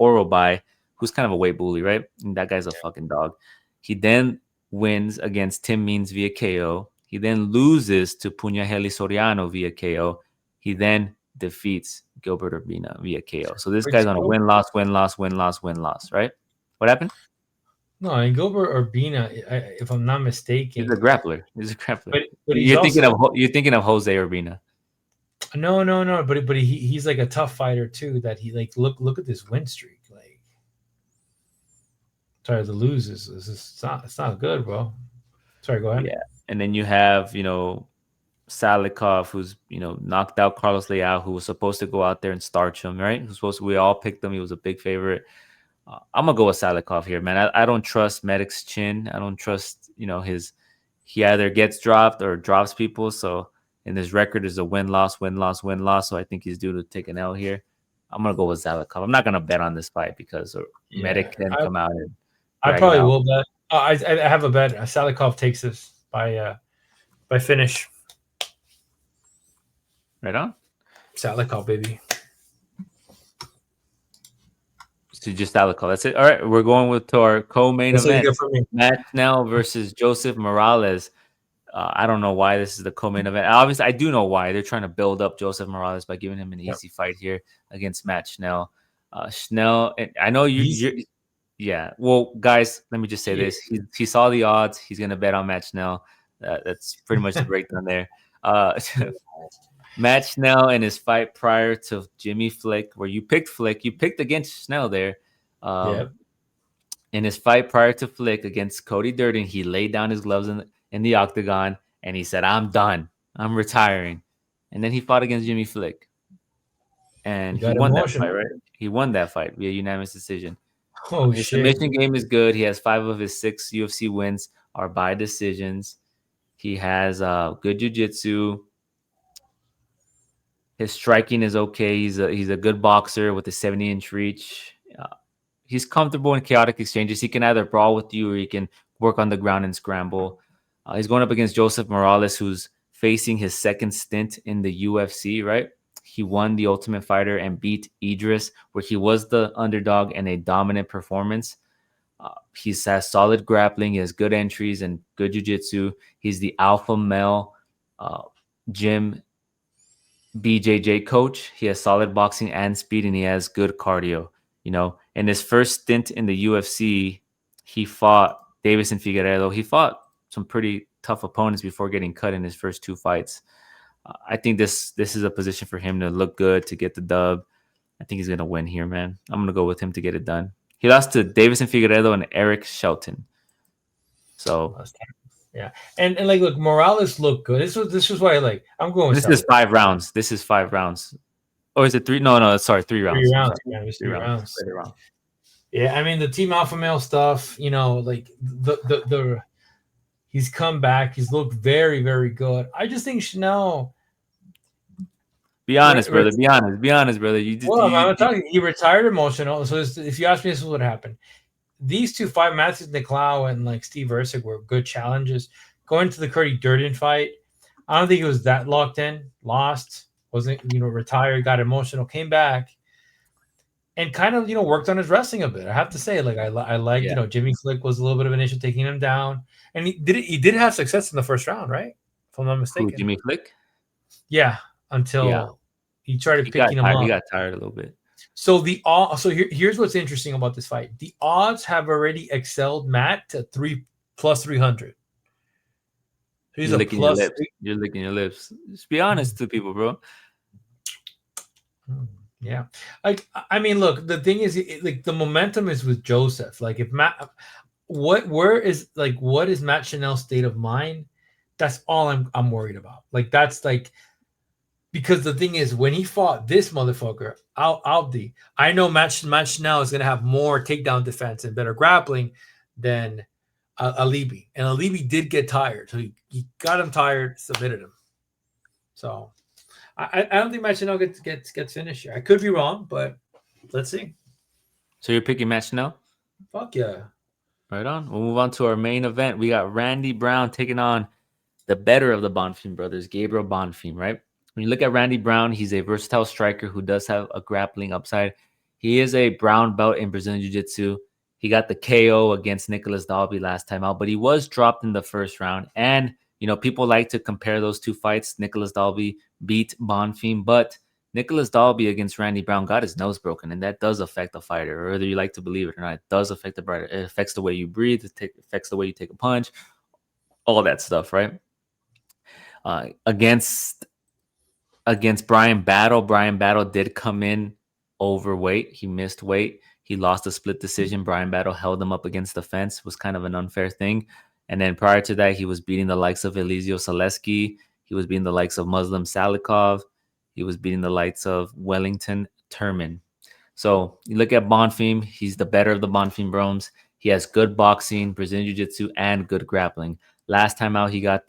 S1: Orobai, who's kind of a weight bully, right? And that guy's a fucking dog. He then wins against Tim Means via KO. He then loses to Puñaheli Soriano via KO. He then defeats Gilbert Urbina via KO. So this guy's on a win-loss, right? What happened?
S2: No, and Gilbert Urbina, if I'm not mistaken,
S1: He's a grappler.
S2: But
S1: you're thinking of Jose Urbina.
S2: No. But he's like a tough fighter too. That he like look at this win streak. Like, sorry, the loses. It's not good, bro. Sorry, go ahead.
S1: Yeah, and then you have Salikov, who's knocked out Carlos Leal, who was supposed to go out there and starch him, right? We all picked him. He was a big favorite. I'm gonna go with Salikov here, man. I don't trust Medic's chin. I don't trust he either gets dropped or drops people. So, and his record is a win-loss. So I think he's due to take an L here. I'm gonna go with Salikov. I'm not gonna bet on this fight because Medic can come out and
S2: I probably will bet. I have a bet. Salikov takes this by finish.
S1: Right on.
S2: Salikov, baby.
S1: So just Salikov. That's it. All right, we're going to our co-main event. Matt Snell versus Joseph Morales. I don't know why this is the co-main event. Obviously, I do know why. They're trying to build up Joseph Morales by giving him an easy fight here against Matt Schnell. Schnell, I know you're yeah. Well, guys, let me just say this. He saw the odds. He's going to bet on Matt Schnell. That's pretty much the breakdown there. Matt Schnell in his fight prior to Jimmy Flick, where you picked Flick. You picked against Schnell there. In his fight prior to Flick against Cody Durden, he laid down his gloves in the octagon, and he said, "I'm done. I'm retiring." And then he fought against Jimmy Flick. And he won that fight, right? He won that fight via unanimous decision. His submission game is good. He has 5 of his 6 UFC wins are by decisions. He has good jiu-jitsu. His striking is okay. He's a good boxer with a 70-inch reach. He's comfortable in chaotic exchanges. He can either brawl with you or he can work on the ground and scramble. He's going up against Joseph Morales, who's facing his second stint in the UFC, right? He won the Ultimate Fighter and beat Idris, where he was the underdog and a dominant performance. He has solid grappling. He has good entries and good jiu-jitsu. He's the alpha male uh, gym BJJ coach. He has solid boxing and speed, and he has good cardio. In his first stint in the UFC, he fought Davison Figueiredo. He fought some pretty tough opponents before getting cut in his first two fights. I think this is a position for him to look good, to get the dub. I think he's gonna win here, man. I'm gonna go with him to get it done. He lost to Davison Figueiredo and Eric Shelton. So
S2: yeah, and like, look, Morales looked good. This was why I'm going with
S1: this is 5 rounds. This is 5 rounds. Or is it 3? No, sorry, 3 rounds.
S2: 3 rounds. Yeah, it was 3 rounds. Yeah, I mean the team alpha male stuff. Like the he's come back. He's looked very, very good. I just think Chanel.
S1: Be honest, brother. Be honest, brother.
S2: I'm telling you, he retired emotional. So if you ask me, this is what happened. These two fight, Matthew Nicolau and like Steve Erceg, were good challenges. Going to the Cody Durden fight, I don't think it was that locked in. Lost, wasn't retired, got emotional, came back, and kind of worked on his wrestling a bit. I have to say, like I like Jimmy Flick was a little bit of an issue taking him down, and he did have success in the first round, right? If I'm not mistaken.
S1: Who, Jimmy Flick?
S2: Yeah, until he tried picking him up.
S1: He got tired a little bit.
S2: So here's what's interesting about this fight. The odds have already excelled Matt to 300+300.
S1: He's You're licking your lips. You're licking your lips. Just be honest to people, bro.
S2: Yeah. I mean, look, the thing is, like, the momentum is with Joseph. Like, if Matt, what is Matt Chanel's state of mind? That's all I'm worried about. Like, that's like, because the thing is, when he fought this motherfucker, Aldi, I know Matt Chanel is going to have more takedown defense and better grappling than Alibi. And Alibi did get tired. So he got him tired, submitted him. So I don't think Matt Chanel gets finished here. I could be wrong, but let's see.
S1: So you're picking Matt Chanel?
S2: Fuck yeah.
S1: Right on. We'll move on to our main event. We got Randy Brown taking on the better of the Bonfim brothers, Gabriel Bonfim, right? When you look at Randy Brown, he's a versatile striker who does have a grappling upside. He is a brown belt in Brazilian Jiu-Jitsu. He got the KO against Nicholas Dalby last time out, but he was dropped in the first round. And, people like to compare those two fights. Nicholas Dalby beat Bonfim, but Nicholas Dalby against Randy Brown got his nose broken, and that does affect a fighter, whether you like to believe it or not. It does affect the fighter. It affects the way you breathe. It affects the way you take a punch, all that stuff, right? Against Brian Battle did come in overweight. He missed weight. He lost a split decision. Brian Battle held him up against the fence. It was kind of an unfair thing. And then prior to that, he was beating the likes of Eliseo Zaleski. He was beating the likes of Muslim Salikov. He was beating the likes of Wellington Turman. So you look at Bonfim, he's the better of the Bonfim Broms. He has good boxing, Brazilian Jiu-Jitsu, and good grappling. Last time out, he got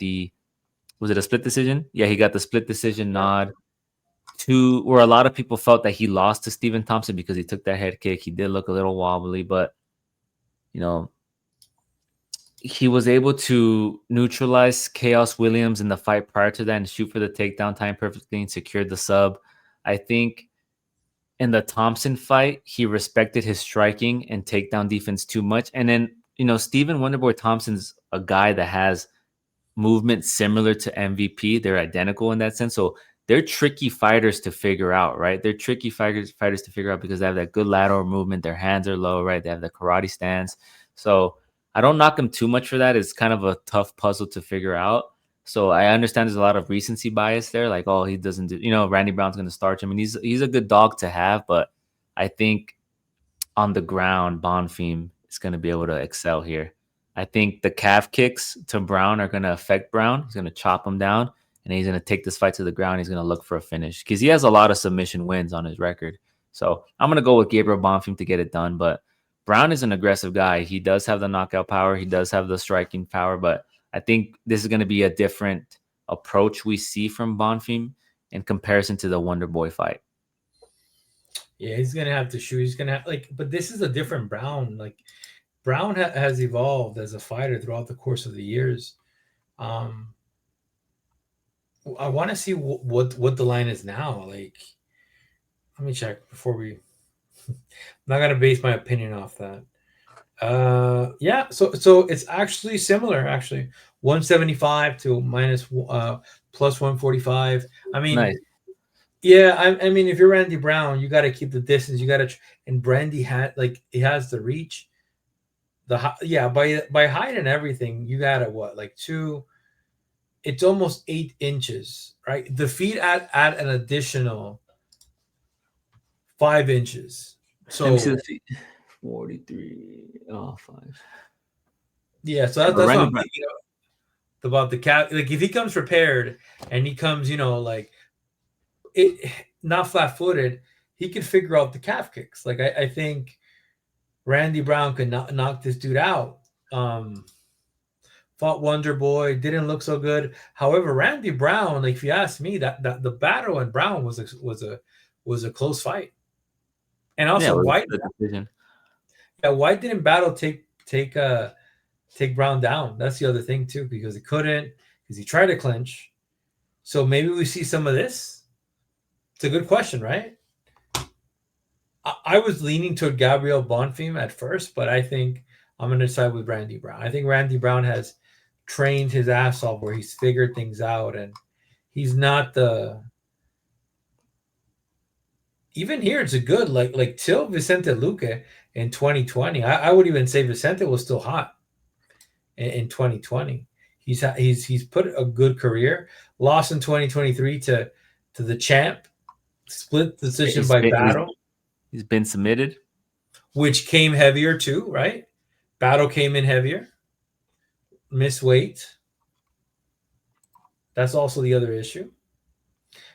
S1: was it a split decision? Yeah, he got the split decision nod to where a lot of people felt that he lost to Stephen Thompson because he took that head kick. He did look a little wobbly, but, he was able to neutralize Chaos Williams in the fight prior to that and shoot for the takedown time perfectly and secured the sub. I think in the Thompson fight, he respected his striking and takedown defense too much. And then, Stephen Wonderboy Thompson's a guy that has movement similar to MVP. They're identical in that sense. So they're tricky fighters to figure out, right? They're tricky fighters to figure out because they have that good lateral movement. Their hands are low, right? They have the karate stance. So I don't knock him too much for that. It's kind of a tough puzzle to figure out. So I understand there's a lot of recency bias there. Like, oh, he doesn't do, Randy Brown's going to starch him. And he's a good dog to have. But I think on the ground, Bonfim is going to be able to excel here. I think the calf kicks to Brown are going to affect Brown. He's going to chop him down. And he's going to take this fight to the ground. He's going to look for a finish because he has a lot of submission wins on his record. So I'm going to go with Gabriel Bonfim to get it done. But Brown is an aggressive guy. He does have the knockout power. He does have the striking power. But I think this is going to be a different approach we see from Bonfim. in comparison to the Wonder Boy fight.
S2: Yeah, he's gonna have to shoot. He's gonna have, like, but this is a different Brown. Like Brown has evolved as a fighter throughout the course of the years. Um, I want to see what the line is now. Like, let me check before we. I'm not gonna base my opinion off that. Yeah, so it's actually similar. Actually, 175 to minus plus 145. I mean,
S1: Nice.
S2: yeah, I mean, if you're Randy Brown, you got to keep the distance. You got to, and Brandy had like he has the reach. Yeah, by height and everything, you got to what like two. It's almost 8 inches, right? The feet add an additional 5 inches.
S1: Let me see the
S2: So
S1: feet. 43. Oh, 5.
S2: yeah, so
S1: Yeah, but
S2: that's what
S1: Randy
S2: I'm
S1: Brown,
S2: thinking about the cat. Like if he comes prepared and he comes, like it not flat footed, he can figure out the calf kicks. Like I think Randy Brown could knock this dude out. Fought Wonder Boy, didn't look so good. However, Randy Brown, like if you ask me, that the battle in Brown was a close fight. And
S1: yeah,
S2: also,
S1: it was
S2: White,
S1: a decision.
S2: yeah, White didn't battle take Brown down. That's the other thing too, because he couldn't, because he tried to clinch. So maybe we see some of this. It's a good question, right? I was leaning toward Gabriel Bonfim at first, but I think I'm going to side with Randy Brown. I think Randy Brown has trained his ass off where he's figured things out, and he's not the. Even here, it's a good like till Vicente Luque in 2020. I would even say Vicente was still hot in 2020. He's put a good career. Lost in 2023 to the champ, split decision
S1: He's
S2: by
S1: been, he's,
S2: battle,
S1: he's been submitted.
S2: which came heavier too, right? Battle came in heavier, missed weight. That's also the other issue.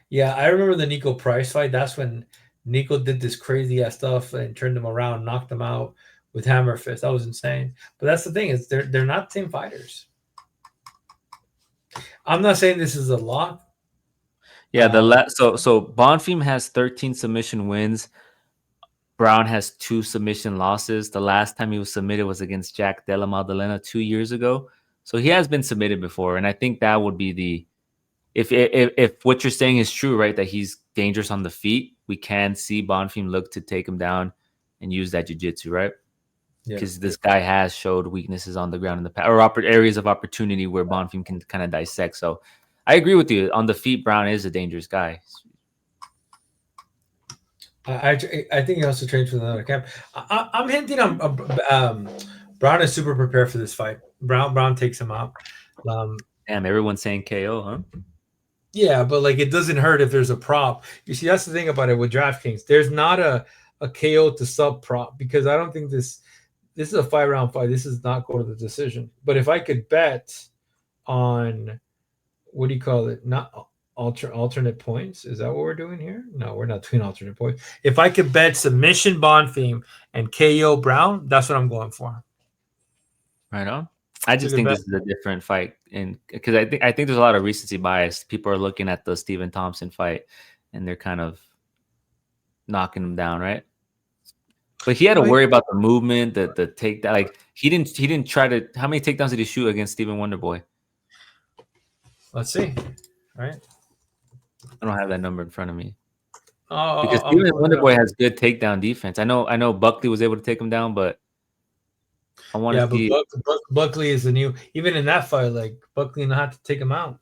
S2: Yeah, I remember the Nico Price fight. That's when Nico did this crazy ass stuff and turned him around, knocked him out with hammer fist. That was insane. But that's the thing, is they're not the same fighters. I'm not saying this is a lock.
S1: Yeah, so Bonfim has 13 submission wins. Brown has 2 submission losses. The last time he was submitted was against Jack Della Maddalena 2 years ago. So he has been submitted before, and I think that would be the if what you're saying is true, right? That he's dangerous on the feet, we can see Bonfim look to take him down and use that jiu-jitsu, right?
S2: Yeah.
S1: Because this guy has showed weaknesses on the ground in the past, or areas of opportunity where Bonfim can kind of dissect. So I agree with you. On the feet, Brown is a dangerous guy.
S2: I think he also trains for another camp. I'm hinting on Brown is super prepared for this fight. Brown takes him out.
S1: Damn, everyone's saying KO, huh?
S2: Yeah, but like it doesn't hurt if there's a prop. You see, that's the thing about it with DraftKings. There's not a KO to sub prop, because I don't think this is a 5-round fight. This is not going to the decision. But if I could bet on, what do you call it? Not alternate points. Is that what we're doing here? No, we're not doing alternate points. If I could bet submission Bonfim and KO Brown, that's what I'm going for.
S1: Right on. I just think this is a different fight, and because I think there's a lot of recency bias. People are looking at the Stephen Thompson fight, and they're kind of knocking him down, right? But he had to worry about the movement, the takedown. Like he didn't try to. How many takedowns did he shoot against Stephen Wonderboy?
S2: Let's see. All right.
S1: I don't have that number in front of me.
S2: Oh,
S1: because Stephen Wonderboy has good takedown defense. I know Buckley was able to take him down, but I want to see.
S2: Buckley is the new. Even in that fight, like Buckley know how to take him out.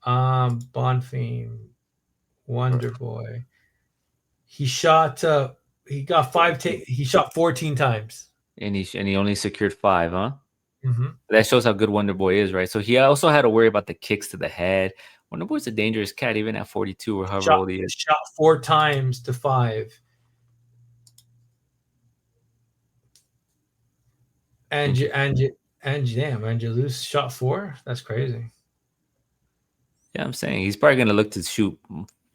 S2: Bonfim, Wonderboy. He shot. He got 5. He shot 14 times,
S1: and he only secured 5, huh?
S2: Mm-hmm.
S1: That shows how good Wonderboy is, right? So he also had to worry about the kicks to the head. Wonderboy's a dangerous cat, even at 42 or however old he is.
S2: Shot 4 times to 5. And damn, Angelus shot 4. That's crazy.
S1: Yeah, I'm saying he's probably gonna look to shoot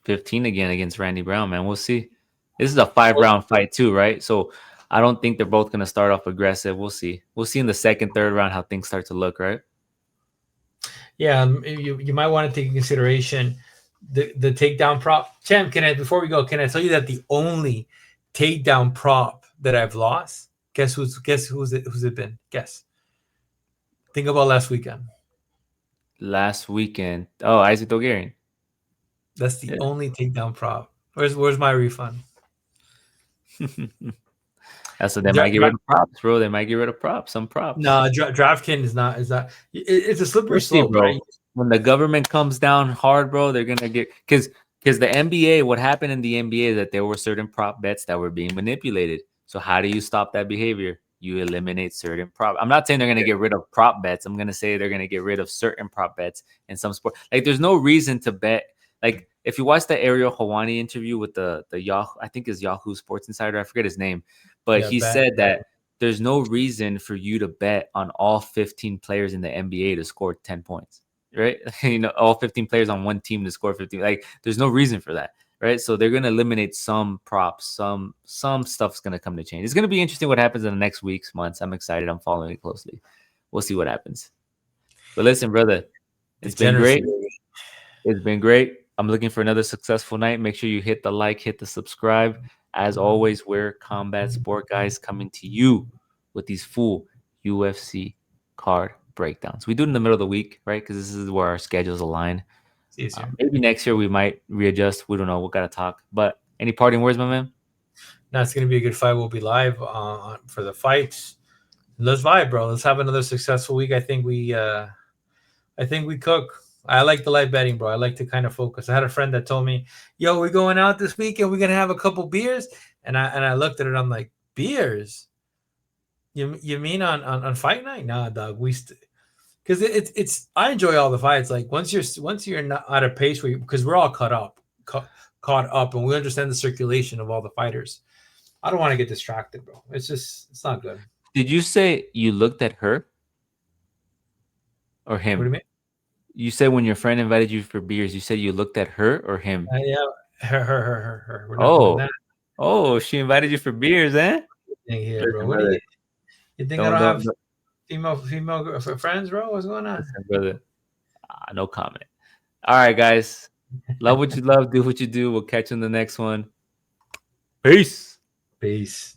S1: 15 again against Randy Brown, man. We'll see. This is a 5-round fight too, right? So I don't think they're both gonna start off aggressive. We'll see. We'll see in the second, third round how things start to look, right?
S2: Yeah, you might want to take into consideration the takedown prop. Champ, can I before we go, can I tell you that the only takedown prop that I've lost? Who's it been? Guess. Think about last weekend.
S1: Last weekend. Oh, Isaac Dogarian.
S2: That's the
S1: Yeah.
S2: only takedown prop. Where's my refund?
S1: That's what they might get rid of props, bro. They might get rid of props. Some props.
S2: No, DraftKings is not. It's a slippery
S1: We'll see,
S2: slope,
S1: bro.
S2: right?
S1: When the government comes down hard, bro, they're gonna get because the NBA. What happened in the NBA is that there were certain prop bets that were being manipulated. So how do you stop that behavior? You eliminate certain prop. I'm not saying they're gonna get rid of prop bets. I'm gonna say they're gonna get rid of certain prop bets in some sport. Like there's no reason to bet. Like if you watch the Ariel Hawani interview with the Yahoo, I think is Yahoo Sports Insider. I forget his name, but
S2: Yeah,
S1: he said that there's no reason for you to bet on all 15 players in the NBA to score 10 points, right? All 15 players on one team to score 15. Like, there's no reason for that, right? So they're gonna eliminate some props, some stuff's gonna come to change. It's gonna be interesting what happens in the next weeks, months. I'm excited. I'm following it closely. We'll see what happens. But listen, brother, it's been
S2: degeneracy.
S1: great. It's been great. I'm looking for another successful night. Make sure you hit the like, hit the subscribe. As always, we're Combat Sport Guys coming to you with these full UFC card breakdowns. We do it in the middle of the week, right? Because this is where our schedules align.
S2: It's easier.
S1: Maybe next year we might readjust. We don't know. We got to talk. But any parting words, my man?
S2: Now it's gonna be a good fight. We'll be live for the fights. Let's vibe, bro. Let's have another successful week. I think we cook. I like the live betting, bro. I like to kind of focus. I had a friend that told me, "Yo, we're going out this weekend. We're gonna have a couple beers." And I looked at it. I'm like, beers? You mean on fight night? Nah, dog. Because it's I enjoy all the fights. Like once you're not at a pace where because we're all caught up, and we understand the circulation of all the fighters. I don't want to get distracted, bro. It's not good.
S1: Did you say you looked at her or
S2: What do you
S1: him?
S2: mean?
S1: You said when your friend invited you for beers, you said you looked at her or him?
S2: Yeah, her. We're not doing
S1: Oh,
S2: that
S1: oh, she invited you for beers, eh?
S2: thing here, bro.
S1: Listen,
S2: What do
S1: brother.
S2: you think? I
S1: Don't
S2: don't
S1: don't,
S2: have
S1: don't
S2: female friends, bro? What's going on?
S1: listen, brother. No comment. All right, guys. Love what you love. Do what you do. We'll catch you in the next one. Peace.
S2: Peace.